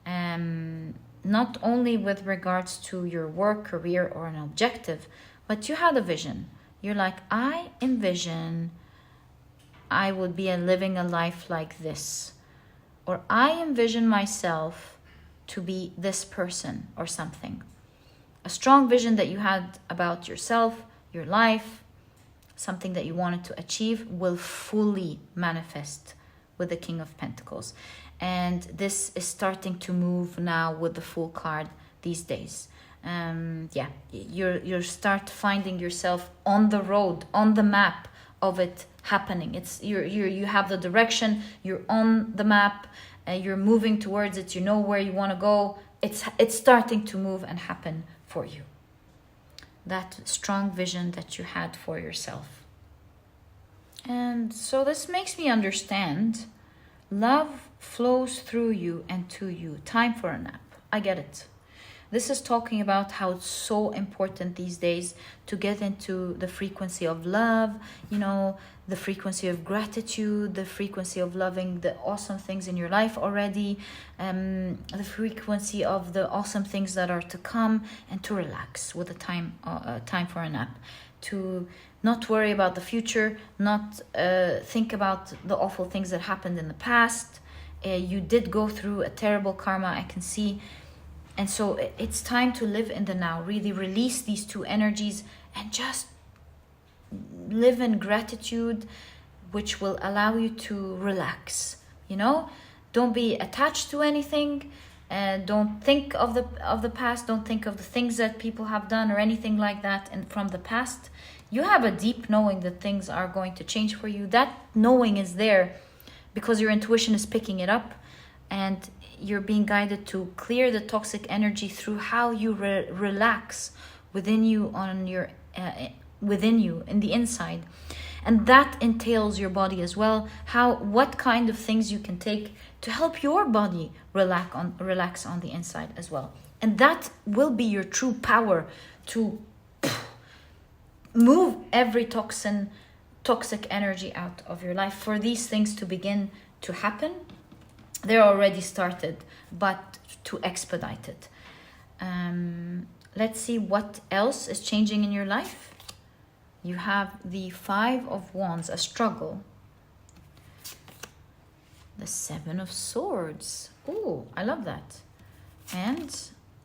not only with regards to your work, career, or an objective, but you had a vision. You're like, I envision I would be living a life like this, or I envision myself to be this person or something. A strong vision that you had about yourself, your life, something that you wanted to achieve will fully manifest with the King of Pentacles. And this is starting to move now with the Fool card these days. You start finding yourself on the road, on the map of it happening. It's you have the direction, you're on the map, you're moving towards it, you know where you want to go. It's starting to move and happen for you. That strong vision that you had for yourself. And so this makes me understand love flows through you and to you. Time for a nap. I get it. This is talking about how it's so important these days to get into the frequency of love, the frequency of gratitude, the frequency of loving the awesome things in your life already, the frequency of the awesome things that are to come, and to relax with a time for a nap, to not worry about the future, not think about the awful things that happened in the past. You did go through a terrible karma, I can see. And so it's time to live in the now, really release these two energies and just live in gratitude, which will allow you to relax. You know, don't be attached to anything, and don't think of the past. Don't think of the things that people have done or anything like that. And from the past, you have a deep knowing that things are going to change for you. That knowing is there because your intuition is picking it up, and you're being guided to clear the toxic energy through how you relax within you, on your within you in the inside. And that entails your body as well, what kind of things you can take to help your body relax on the inside as well. And that will be your true power to move every toxic energy out of your life. For these things to begin to happen, they're already started, but to expedite it. Let's see what else is changing in your life. You have the 5 of Wands, a struggle. The 7 of Swords. Oh, I love that. And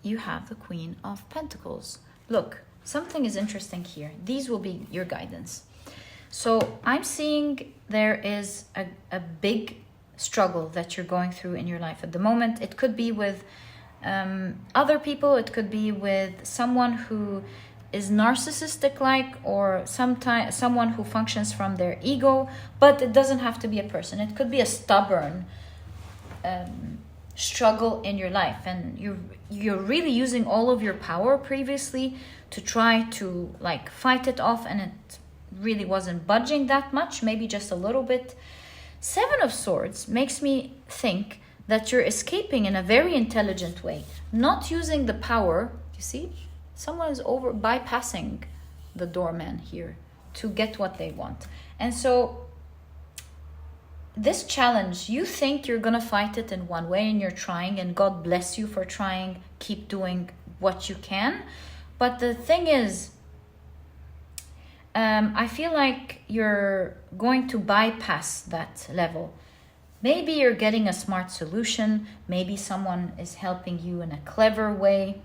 you have the Queen of Pentacles. Look, something is interesting here. These will be your guidance. So I'm seeing there is a big struggle that you're going through in your life at the moment. It could be with other people. It could be with someone who is narcissistic like, or someone who functions from their ego, but it doesn't have to be a person. It could be a stubborn struggle in your life, and you're really using all of your power previously to try to like fight it off, and it really wasn't budging that much, maybe just a little bit. 7 of Swords makes me think that you're escaping in a very intelligent way, not using the power. You see, someone is bypassing the doorman here to get what they want. And so this challenge, you think you're gonna fight it in one way, and you're trying, and God bless you for trying. Keep doing what you can. But the thing is, I feel like you're going to bypass that level. Maybe you're getting a smart solution. Maybe someone is helping you in a clever way.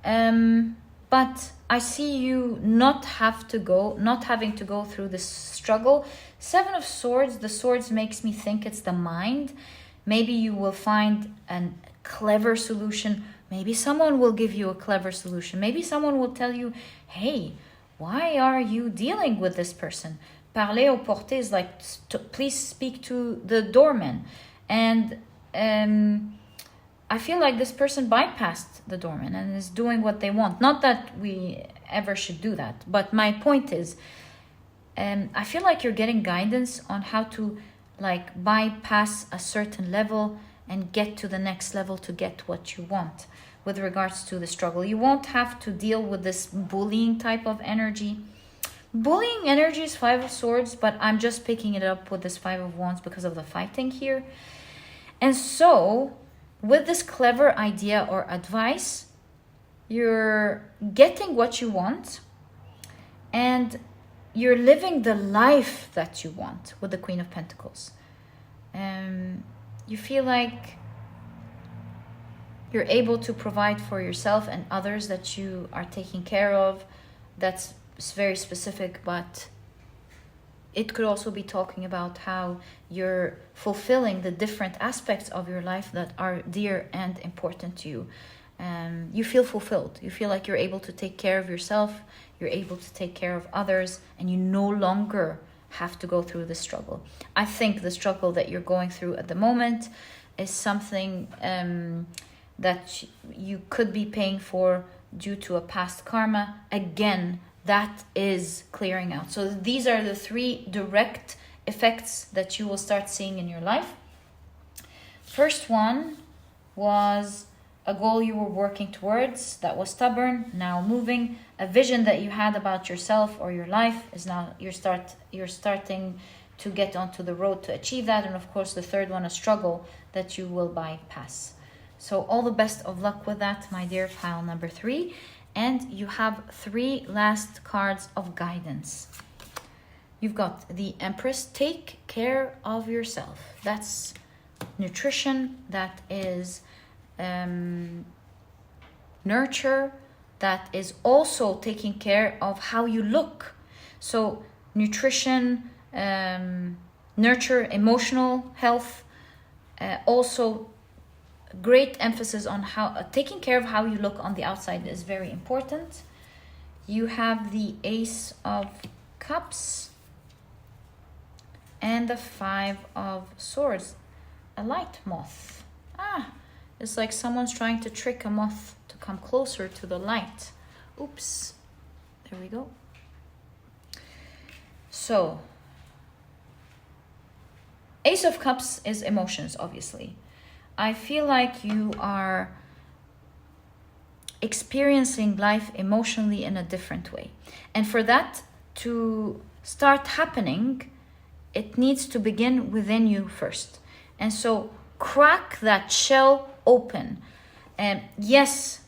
But I see you not having to go through this struggle. 7 of Swords, the swords makes me think it's the mind. Maybe you will find a clever solution. Maybe someone will give you a clever solution. Maybe someone will tell you, hey, why are you dealing with this person? Parler au porté is like, please speak to the doorman. And I feel like this person bypassed the doorman and is doing what they want. Not that we ever should do that, but my point is, I feel like you're getting guidance on how to like bypass a certain level and get to the next level to get what you want with regards to the struggle. You won't have to deal with this bullying type of energy. Bullying energy is 5 of Swords, but I'm just picking it up with this 5 of Wands because of the fighting here. And so with this clever idea or advice, you're getting what you want, and you're living the life that you want with the Queen of Pentacles. You feel like you're able to provide for yourself and others that you are taking care of. That's very specific, but it could also be talking about how you're fulfilling the different aspects of your life that are dear and important to you. You feel fulfilled. You feel like you're able to take care of yourself, you're able to take care of others, and you no longer have to go through the struggle. I think the struggle that you're going through at the moment is something that you could be paying for due to a past karma. Again, that is clearing out. So these are the 3 direct effects that you will start seeing in your life. First one was a goal you were working towards that was stubborn, now moving. A vision that you had about yourself or your life is now you're starting to get onto the road to achieve that. And of course, the third one, a struggle that you will bypass. So all the best of luck with that, my dear, pile number 3. And you have 3 last cards of guidance. You've got the Empress. Take care of yourself. That's nutrition. That is nurture. that is also taking care of how you look. So nutrition, nurture, emotional health, also great emphasis on how taking care of how you look on the outside is very important. You have the Ace of Cups and the Five of Swords. A light moth. It's like someone's trying to trick a moth to come closer to the light. Oops. There we go. So, Ace of Cups is emotions, obviously. I feel like you are experiencing life emotionally in a different way. And for that to start happening, it needs to begin within you first. And so crack that shell open. And yes,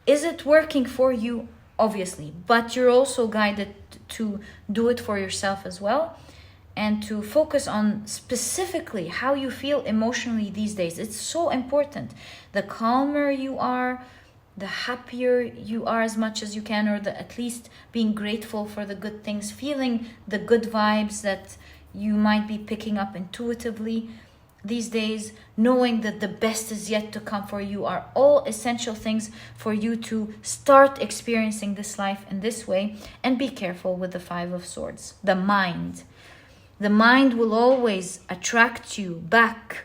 is it working for you? Obviously, but you're also guided to do it for yourself as well, and to focus on specifically how you feel emotionally these days. It's so important. The calmer you are, the happier you are as much as you can, or at least being grateful for the good things, feeling the good vibes that you might be picking up intuitively these days, knowing that the best is yet to come for you, are all essential things for you to start experiencing this life in this way. And be careful with the Five of Swords. The mind. The mind will always attract you back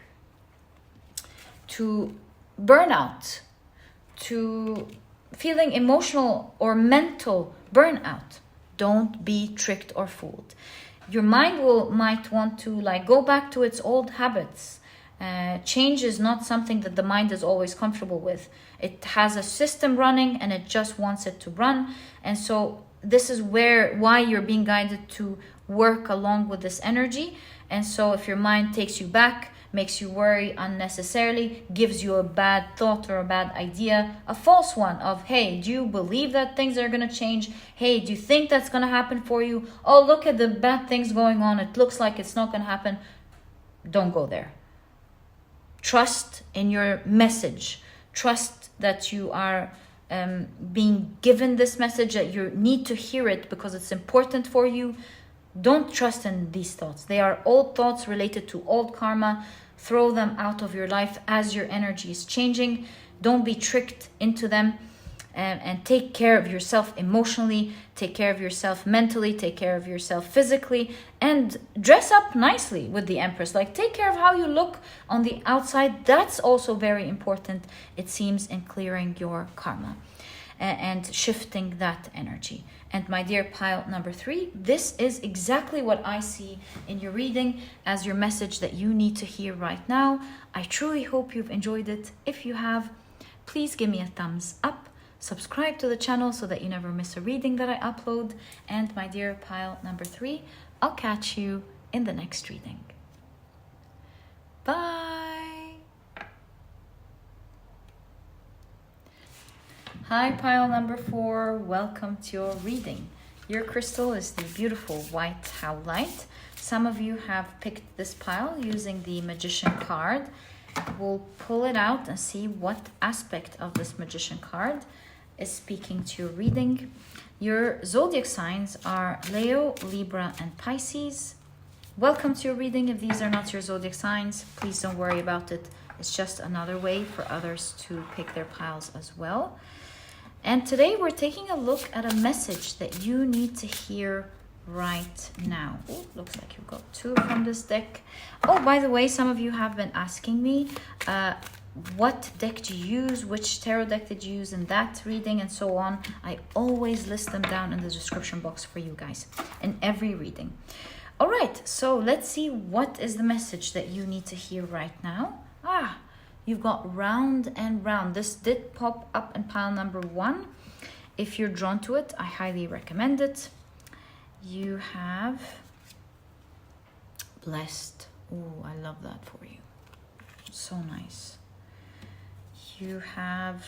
to burnout, to feeling emotional or mental burnout. Don't be tricked or fooled. Your mind might want to go back to its old habits. Change is not something that the mind is always comfortable with. It has a system running and it just wants it to run. And so this is why you're being guided to work along with this energy. And so if your mind takes you back, makes you worry unnecessarily, gives you a bad thought or a bad idea, a false one of, hey, do you believe that things are going to change? Hey, do you think that's going to happen for you? Oh, look at the bad things going on. It looks like it's not going to happen. Don't go there. Trust in your message. Trust that you are being given this message, that you need to hear it because it's important for you. Don't trust in these thoughts. They are old thoughts related to old karma. Throw them out of your life as your energy is changing. Don't be tricked into them. And take care of yourself emotionally. Take care of yourself mentally. Take care of yourself physically. And dress up nicely with the Empress. Take care of how you look on the outside. That's also very important, it seems, in clearing your karma and shifting that energy. And my dear pile number 3, this is exactly what I see in your reading as your message that you need to hear right now. I truly hope you've enjoyed it. If you have, please give me a thumbs up. Subscribe to the channel so that you never miss a reading that I upload. And my dear pile number 3, I'll catch you in the next reading. Bye. Hi, pile number 4. Welcome to your reading. Your crystal is the beautiful white Howlite. Some of you have picked this pile using the Magician card. We'll pull it out and see what aspect of this Magician card is speaking to your reading. Your zodiac signs are Leo, Libra, and Pisces. Welcome to your reading. If these are not your zodiac signs, please don't worry about it. It's just another way for others to pick their piles as well. And today we're taking a look at a message that you need to hear right now. Oh, looks like you got 2 from this deck. Oh, by the way, some of you have been asking me what deck do you use, which tarot deck did you use in that reading, and so on. I always list them down in the description box for you guys in every reading. All right, so let's see what is the message that you need to hear right now. You've got Round and Round. This did pop up in pile number 1. If you're drawn to it, I highly recommend it. You have Blessed. Oh, I love that for you. So nice. You have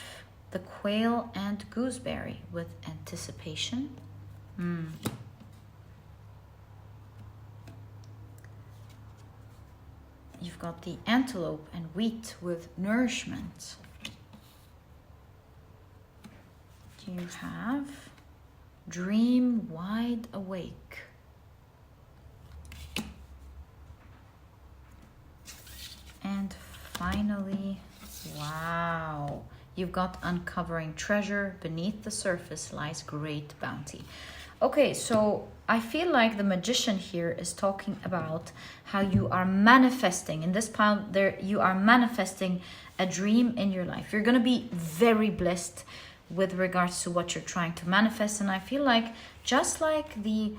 the Quail and Gooseberry with Anticipation. You've got the Antelope and Wheat with Nourishment. you have dream wide awake. And finally, wow, you've got uncovering treasure. Beneath the surface lies great bounty. Okay, so I feel like the magician here is talking about how you are manifesting. In this pile, there you are manifesting a dream in your life. You're going to be very blessed with regards to what you're trying to manifest. And I feel like just like the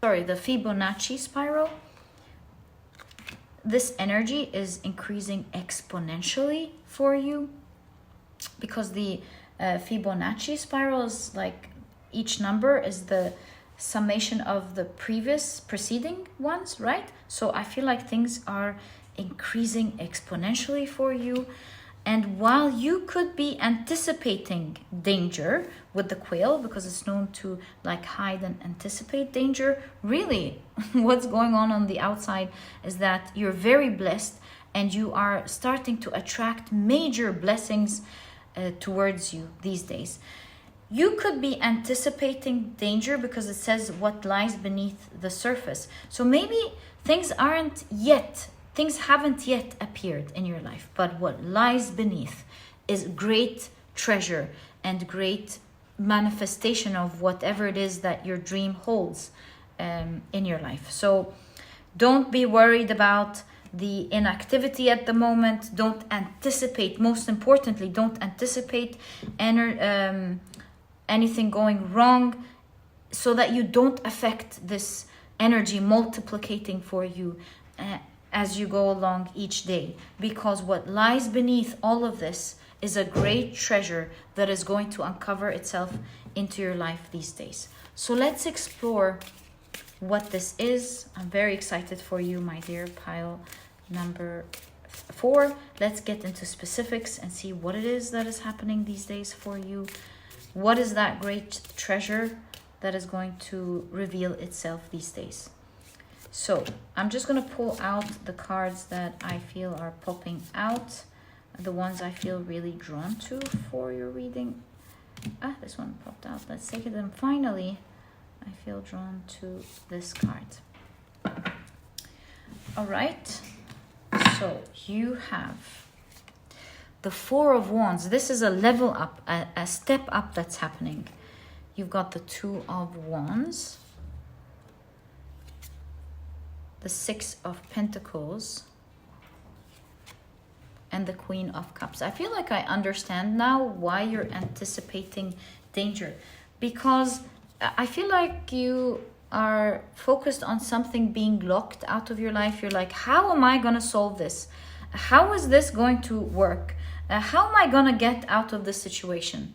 the Fibonacci spiral, this energy is increasing exponentially for you, because the Fibonacci spiral is like each number is the summation of the preceding ones, right? So I feel like things are increasing exponentially for you. And while you could be anticipating danger with the quail, because it's known to like hide and anticipate danger, really what's going on the outside is that you're very blessed and you are starting to attract major blessings towards you these days. You could be anticipating danger because it says what lies beneath the surface. So maybe things haven't yet appeared in your life, but what lies beneath is great treasure and great manifestation of whatever it is that your dream holds in your life. So don't be worried about the inactivity at the moment. Don't anticipate, most importantly, don't anticipate anything going wrong, so that you don't affect this energy multiplicating for you as you go along each day. Because what lies beneath all of this is a great treasure that is going to uncover itself into your life these days. So let's explore what this is. I'm very excited for you, my dear pile number 4. Let's get into specifics and see what it is that is happening these days for you. What is that great treasure that is going to reveal itself these days? So I'm just going to pull out the cards that I feel are popping out, the ones I feel really drawn to for your reading. This one popped out. Let's take it. And finally, I feel drawn to this card. All right. So you have the Four of Wands. This is a level up, a step up that's happening. You've got the Two of Wands, the Six of Pentacles, and the Queen of Cups. I feel like I understand now why you're anticipating danger, because I feel like you are focused on something being locked out of your life. You're like, how am I going to solve this? How is this going to work? How am I going to get out of this situation?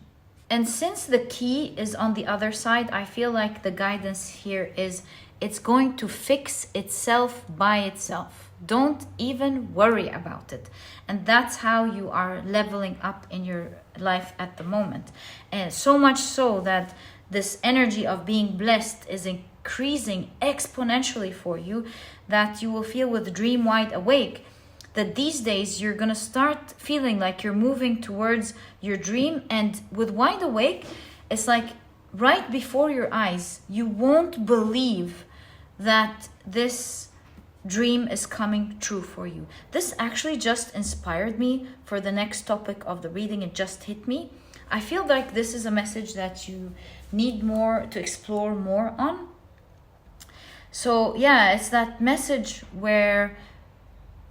And since the key is on the other side, I feel like the guidance here is it's going to fix itself by itself. Don't even worry about it. And that's how you are leveling up in your life at the moment. And so much so that this energy of being blessed is increasing exponentially for you, that you will feel with Dream Wide Awake that these days you're going to start feeling like you're moving towards your dream. And with Wide Awake, it's like right before your eyes. You won't believe that this dream is coming true for you. This actually just inspired me for the next topic of the reading. It just hit me. I feel like this is a message that you need more to explore more on. So yeah, it's that message where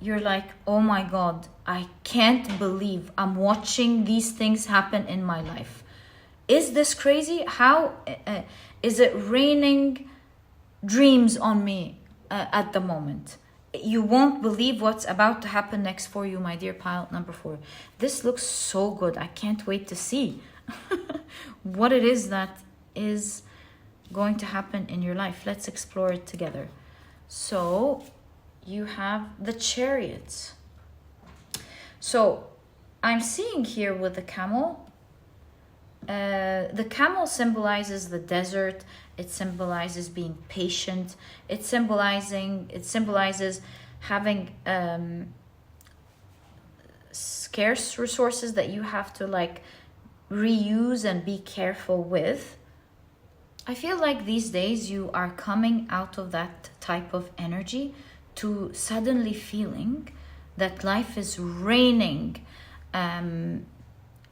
you're like, oh my God, I can't believe I'm watching these things happen in my life. Is this crazy? How is it raining dreams on me at the moment? You won't believe what's about to happen next for you, my dear pile number 4. This looks so good. I can't wait to see what it is that is going to happen in your life. Let's explore it together. So you have the Chariot. So I'm seeing here with the camel. The camel symbolizes the desert. It symbolizes being patient. It symbolizes having scarce resources that you have to like reuse and be careful with. I feel like these days you are coming out of that type of energy to suddenly feeling that life is raining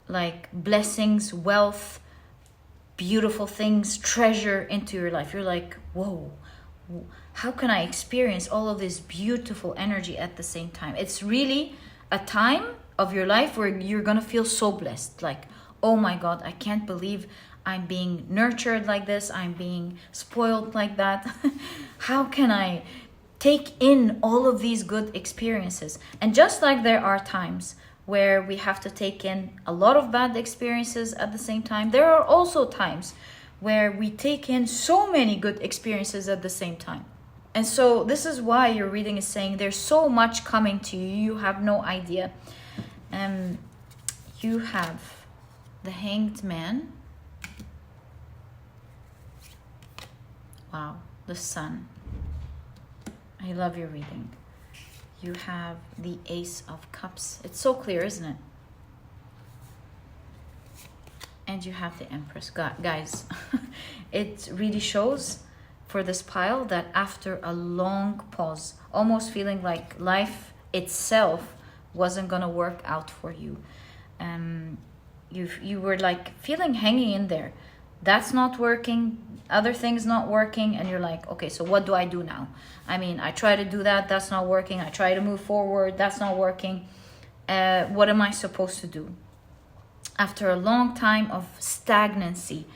like blessings, wealth, beautiful things, treasure into your life. You're like, whoa, how can I experience all of this beautiful energy at the same time? It's really a time of your life where you're gonna feel so blessed, like, oh my God, I can't believe I'm being nurtured like this, I'm being spoiled like that. How can I take in all of these good experiences? And just like there are times where we have to take in a lot of bad experiences at the same time, there are also times where we take in so many good experiences at the same time. And so this is why your reading is saying there's so much coming to you, you have no idea. You have the Hanged Man. Wow, the Sun. I love your reading. You have the Ace of Cups. It's so clear, isn't it? And you have the Empress. Guys, it really shows for this pile that after a long pause, almost feeling like life itself wasn't gonna work out for you. You were like feeling hanging in there. That's not working, other things not working, and you're like, okay, so what do I do now? I mean, I try to do that, that's not working. I try to move forward, that's not working. What am I supposed to do? After a long time of stagnancy,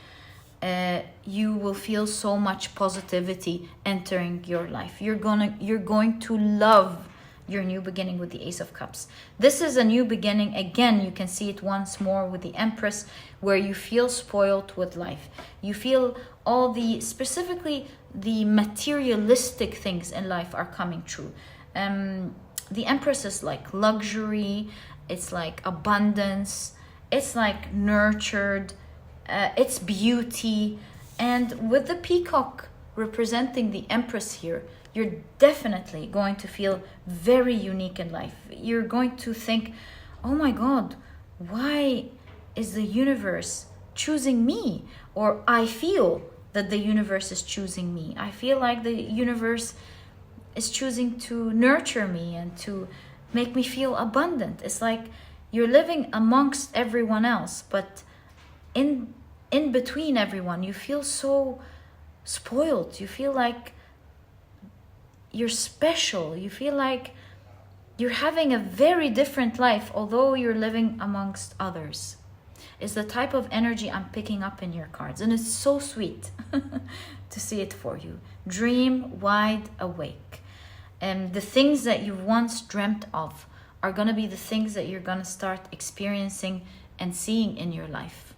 you will feel so much positivity entering your life. You're going to love your new beginning with the Ace of Cups. This is a new beginning. Again, you can see it once more with the Empress, where you feel spoiled with life. You feel all the, specifically the materialistic things in life are coming true. The Empress is like luxury, it's like abundance, it's like nurtured, it's beauty. And with the peacock representing the Empress here, you're definitely going to feel very unique in life. You're going to think, oh my God, why is the universe choosing me? Or I feel that the universe is choosing me. I feel like the universe is choosing to nurture me and to make me feel abundant. It's like you're living amongst everyone else, but in between everyone, you feel so spoiled. You feel like you're special. You feel like you're having a very different life, although you're living amongst others. Is the type of energy I'm picking up in your cards. And it's so sweet to see it for you. Dream wide awake. And the things that you once dreamt of are going to be the things that you're going to start experiencing and seeing in your life.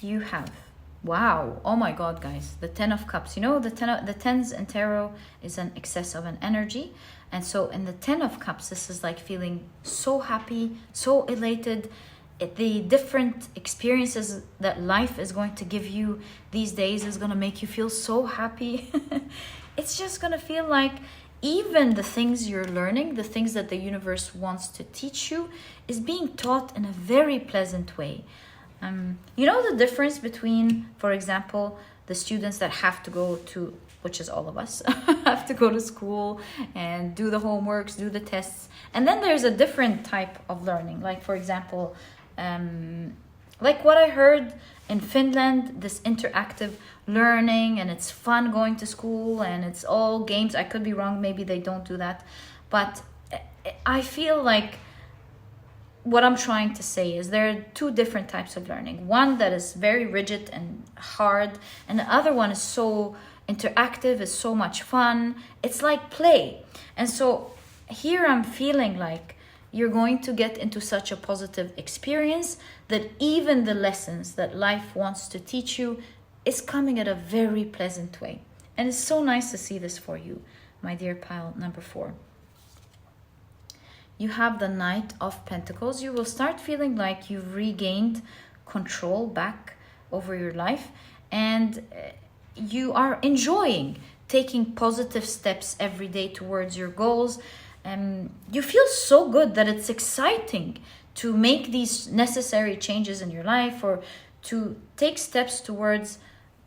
You have, wow, oh my God, guys, the Ten of Cups. You know, the tens in tarot is an excess of an energy. And so in the Ten of Cups, this is like feeling so happy, so elated. The different experiences that life is going to give you these days is going to make you feel so happy. It's just going to feel like even the things you're learning, the things that the universe wants to teach you, is being taught in a very pleasant way. You know the difference between, for example, the students that have to go to, which is all of us, have to go to school and do the homeworks, do the tests. And then there's a different type of learning. Like, for example, like what I heard in Finland, this interactive learning, and it's fun going to school and it's all games. I could be wrong, maybe they don't do that. But I feel like what I'm trying to say is there are two different types of learning. One that is very rigid and hard, and the other one is so interactive, is so much fun. It's like play. And so here I'm feeling like you're going to get into such a positive experience that even the lessons that life wants to teach you is coming at a very pleasant way. And it's so nice to see this for you, my dear pile number 4. You have the Knight of Pentacles. You will start feeling like you've regained control back over your life, and you are enjoying taking positive steps every day towards your goals. You feel so good that it's exciting to make these necessary changes in your life, or to take steps towards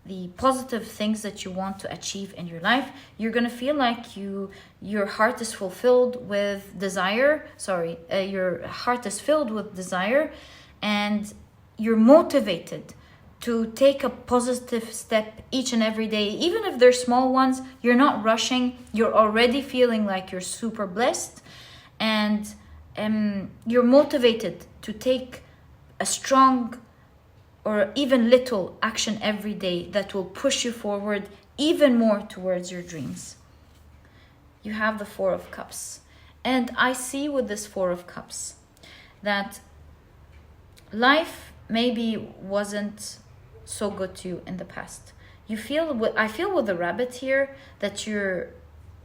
the positive things that you want to achieve in your life. You're going to feel like your heart is fulfilled with desire. Your heart is filled with desire, and you're motivated to take a positive step each and every day. Even if they're small ones, you're not rushing. You're already feeling like you're super blessed, and you're motivated to take a strong or even little action every day that will push you forward even more towards your dreams. You have the Four of Cups. And I see with this Four of Cups that life maybe wasn't so good to you in the past. I feel with the rabbit here that you're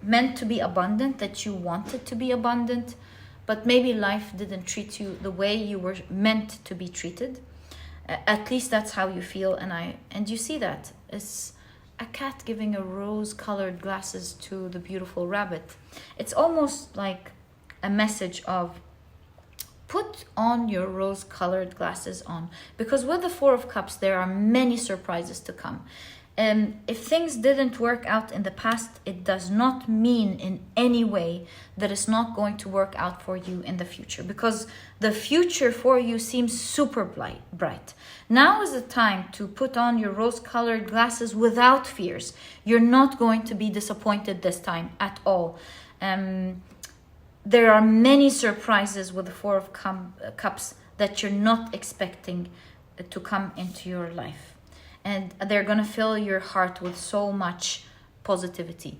meant to be abundant, that you wanted to be abundant, but maybe life didn't treat you the way you were meant to be treated. At least that's how you feel, and you see that. It's a cat giving a rose-colored glasses to the beautiful rabbit. It's almost like a message of put on your rose-colored glasses on, because with the Four of Cups there are many surprises to come. If things didn't work out in the past, it does not mean in any way that it's not going to work out for you in the future, because the future for you seems super bright. Now is the time to put on your rose-colored glasses without fears. You're not going to be disappointed this time at all. There are many surprises with the Four of Cups that you're not expecting to come into your life. And they're going to fill your heart with so much positivity.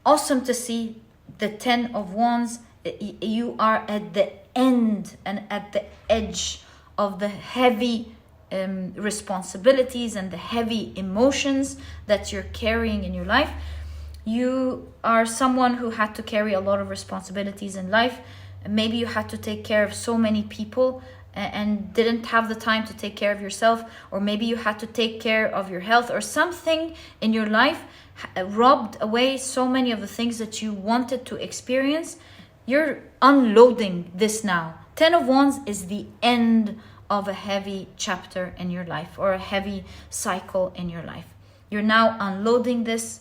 Awesome to see the 10 of Wands. You are at the end and at the edge of the heavy responsibilities and the heavy emotions that you're carrying in your life. You are someone who had to carry a lot of responsibilities in life. Maybe you had to take care of so many people and didn't have the time to take care of yourself, or maybe you had to take care of your health, or something in your life robbed away so many of the things that you wanted to experience. You're unloading this now. 10 of Wands is the end of a heavy chapter in your life, or a heavy cycle in your life. You're now unloading this,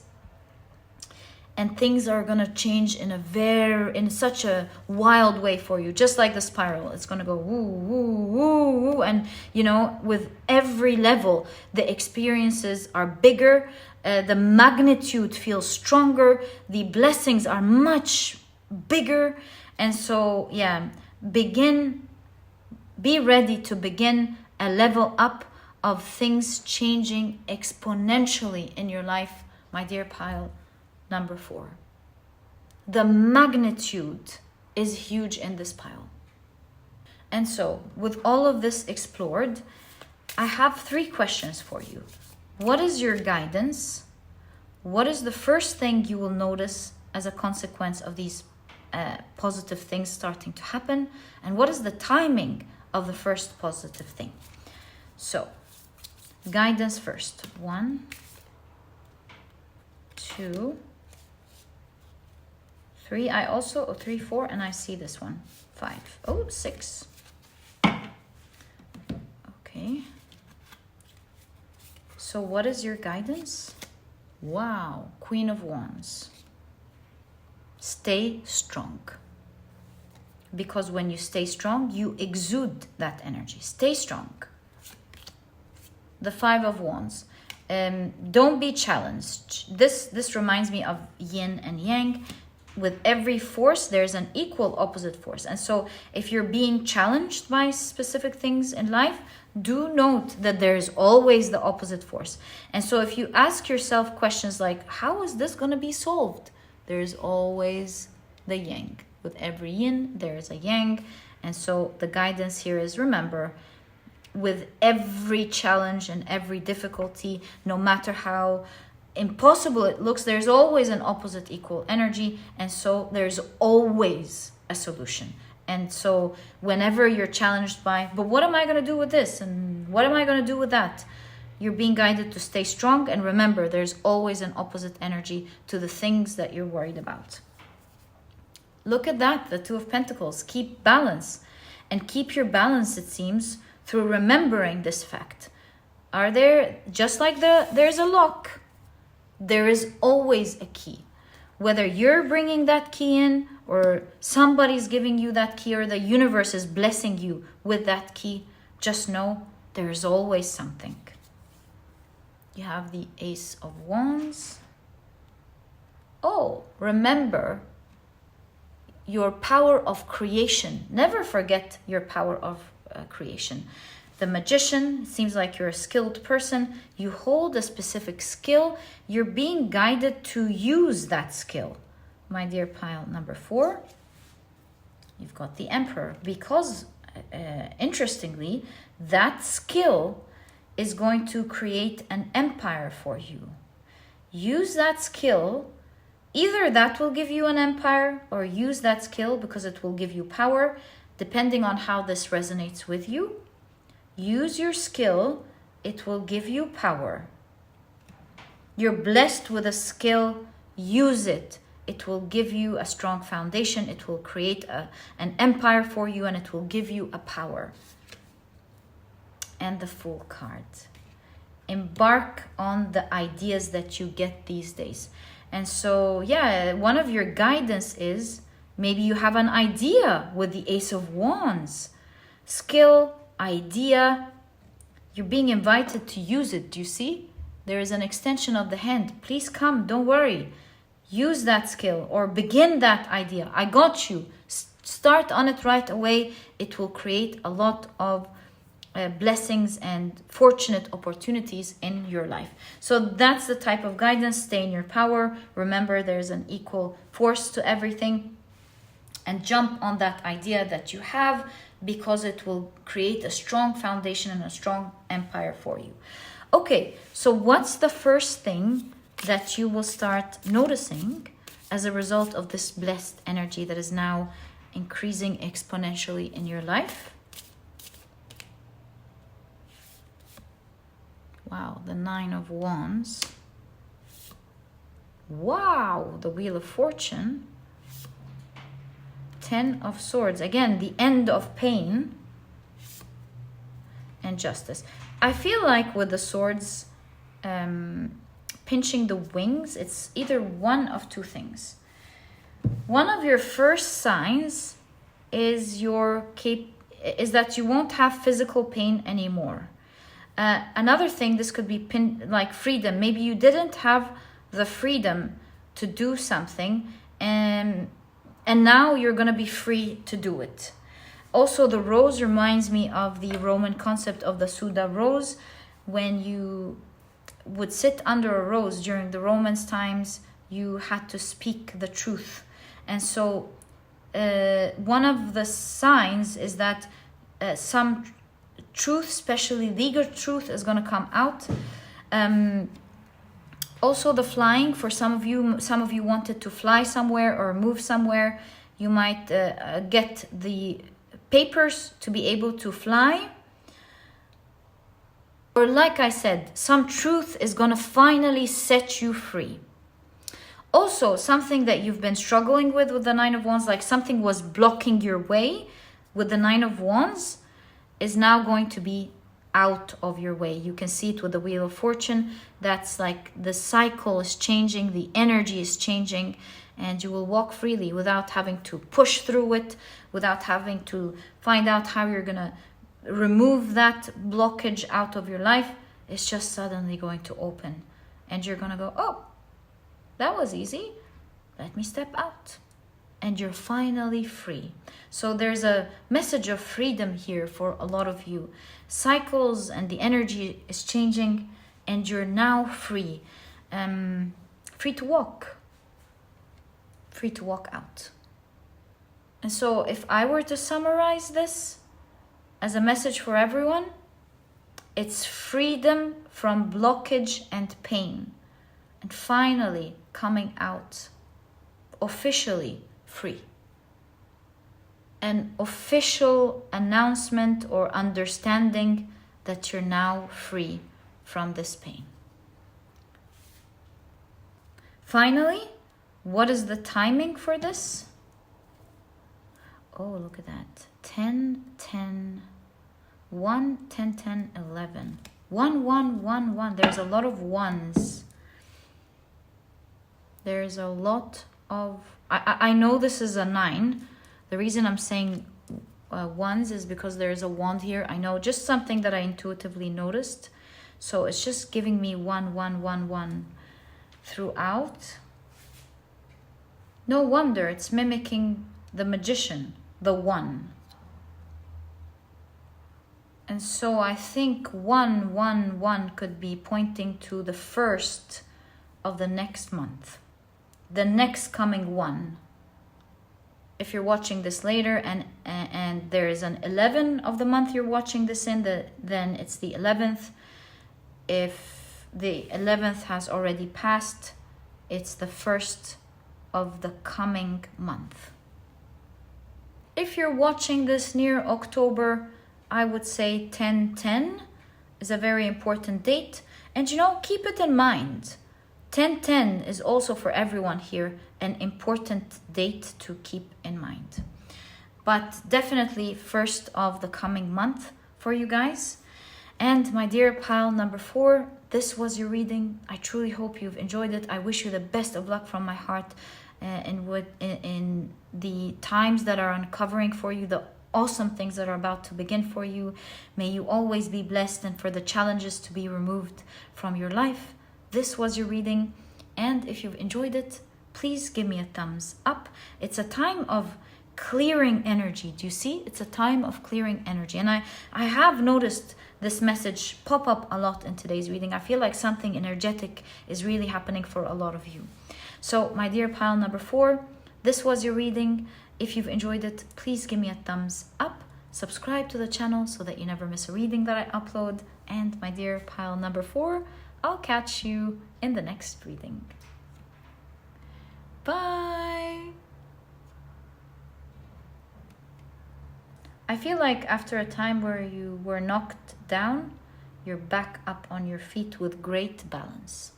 and things are going to change in such a wild way for you. Just like the spiral, it's going to go woo, woo, woo, woo. And with every level, the experiences are bigger. The magnitude feels stronger. The blessings are much bigger. And so, be ready to begin a level up of things changing exponentially in your life, my dear pile. Number 4. The magnitude is huge in this pile. And so, with all of this explored, I have 3 questions for you. What is your guidance? What is the first thing you will notice as a consequence of these positive things starting to happen? And what is the timing of the first positive thing? So, guidance first. 1, 2, 3. I also 3, 4, and I see this one. 5. Oh, 6. Okay. So what is your guidance? Wow, Queen of Wands. Stay strong. Because when you stay strong, you exude that energy. Stay strong. The 5 of Wands. Don't be challenged. This reminds me of yin and yang. With every force, there's an equal opposite force. And so if you're being challenged by specific things in life, do note that there is always the opposite force. And so if you ask yourself questions like, how is this going to be solved? There is always the yang. With every yin, there is a yang. And so the guidance here is, remember, with every challenge and every difficulty, no matter how impossible it looks, there's always an opposite equal energy, and so there's always a solution. And so whenever you're challenged by, but what am I going to do with this, and what am I going to do with that, you're being guided to stay strong, and remember, there's always an opposite energy to the things that you're worried about. Look at that, the Two of Pentacles. Keep balance. And keep your balance, it seems, through remembering this fact. Are there, just like there's a lock, there is always a key. Whether you're bringing that key in, or somebody's giving you that key, or the universe is blessing you with that key, just know there's always something. You have the Ace of Wands. Oh, remember your power of creation. Never forget your power of creation. The Magician, it seems like you're a skilled person. You hold a specific skill. You're being guided to use that skill. My dear pile number 4, you've got the Emperor. Because, interestingly, that skill is going to create an empire for you. Use that skill. Either that will give you an empire, or use that skill because it will give you power, depending on how this resonates with you. Use your skill, it will give you power. You're blessed with a skill, use it. It will give you a strong foundation, it will create an empire for you, and it will give you a power. And the Fool card. Embark on the ideas that you get these days. And so, yeah, one of your guidance is maybe you have an idea with the Ace of Wands. Skill, idea, you're being invited to use it. Do you see? There is an extension of the hand. Please come, don't worry. Use that skill or begin that idea. I got you. Start on it right away. It will create a lot of blessings and fortunate opportunities in your life. So that's the type of guidance. Stay in your power. Remember, there's an equal force to everything, and jump on that idea that you have, because it will create a strong foundation and a strong empire for you. Okay, so what's the first thing that you will start noticing as a result of this blessed energy that is now increasing exponentially in your life? Wow, the 9 of Wands. Wow, the Wheel of Fortune. 10 of Swords. Again, the end of pain. And Justice. I feel like with the swords pinching the wings, it's either one of two things. One of your first signs is that you won't have physical pain anymore. Another thing, this could be like freedom. Maybe you didn't have the freedom to do something, and now you're going to be free to do it. Also, the rose reminds me of the Roman concept of the Suda rose. When you would sit under a rose during the Romans times, you had to speak the truth. And so one of the signs is that some truth, especially legal truth, is going to come out. Also, the flying, for some of you wanted to fly somewhere or move somewhere. You might get the papers to be able to fly. Or like I said, some truth is going to finally set you free. Also, something that you've been struggling with the 9 of Wands, like something was blocking your way with the 9 of Wands, is now going to be out of your way. You can see it with the Wheel of Fortune. That's like the cycle is changing, the energy is changing, and you will walk freely without having to push through it, without having to find out how you're going to remove that blockage out of your life. It's just suddenly going to open, and you're going to go, oh, that was easy. Let me step out. And you're finally free. So there's a message of freedom here for a lot of you. Cycles and the energy is changing, and you're now free. Free to walk. Free to walk out. And so if I were to summarize this as a message for everyone, it's freedom from blockage and pain. And finally coming out officially free. An official announcement or understanding that you're now free from this pain. Finally, what is the timing for this? Oh, look at that. 10, 10, 1, 10, 10, 11. 1, 1, 1, 1. There's a lot of ones. There's a lot of... I know this is a 9. The reason I'm saying ones is because there's a wand here. I know, just something that I intuitively noticed. So it's just giving me 1, 1, 1, 1 throughout. No wonder it's mimicking the magician, the 1. And so I think 1, 1, 1 could be pointing to the first of the next month. The next coming 1. If you're watching this later and there is an 11 of the month you're watching this in, then it's the 11th. If the 11th has already passed, it's the first of the coming month. If you're watching this near October, I would say 10/10 is a very important date. And you know, keep it in mind. 10/10 is also for everyone here an important date to keep in mind. But definitely first of the coming month for you guys. And my dear pile number 4, this was your reading. I truly hope you've enjoyed it. I wish you the best of luck from my heart in the times that are uncovering for you, the awesome things that are about to begin for you. May you always be blessed, and for the challenges to be removed from your life. This was your reading, and if you've enjoyed it, please give me a thumbs up. It's a time of clearing energy. Do you see? It's a time of clearing energy. And I have noticed this message pop up a lot in today's reading. I feel like something energetic is really happening for a lot of you. So my dear pile number 4, this was your reading. If you've enjoyed it, please give me a thumbs up. Subscribe to the channel so that you never miss a reading that I upload. And my dear pile number 4, I'll catch you in the next reading. Bye. I feel like after a time where you were knocked down, you're back up on your feet with great balance.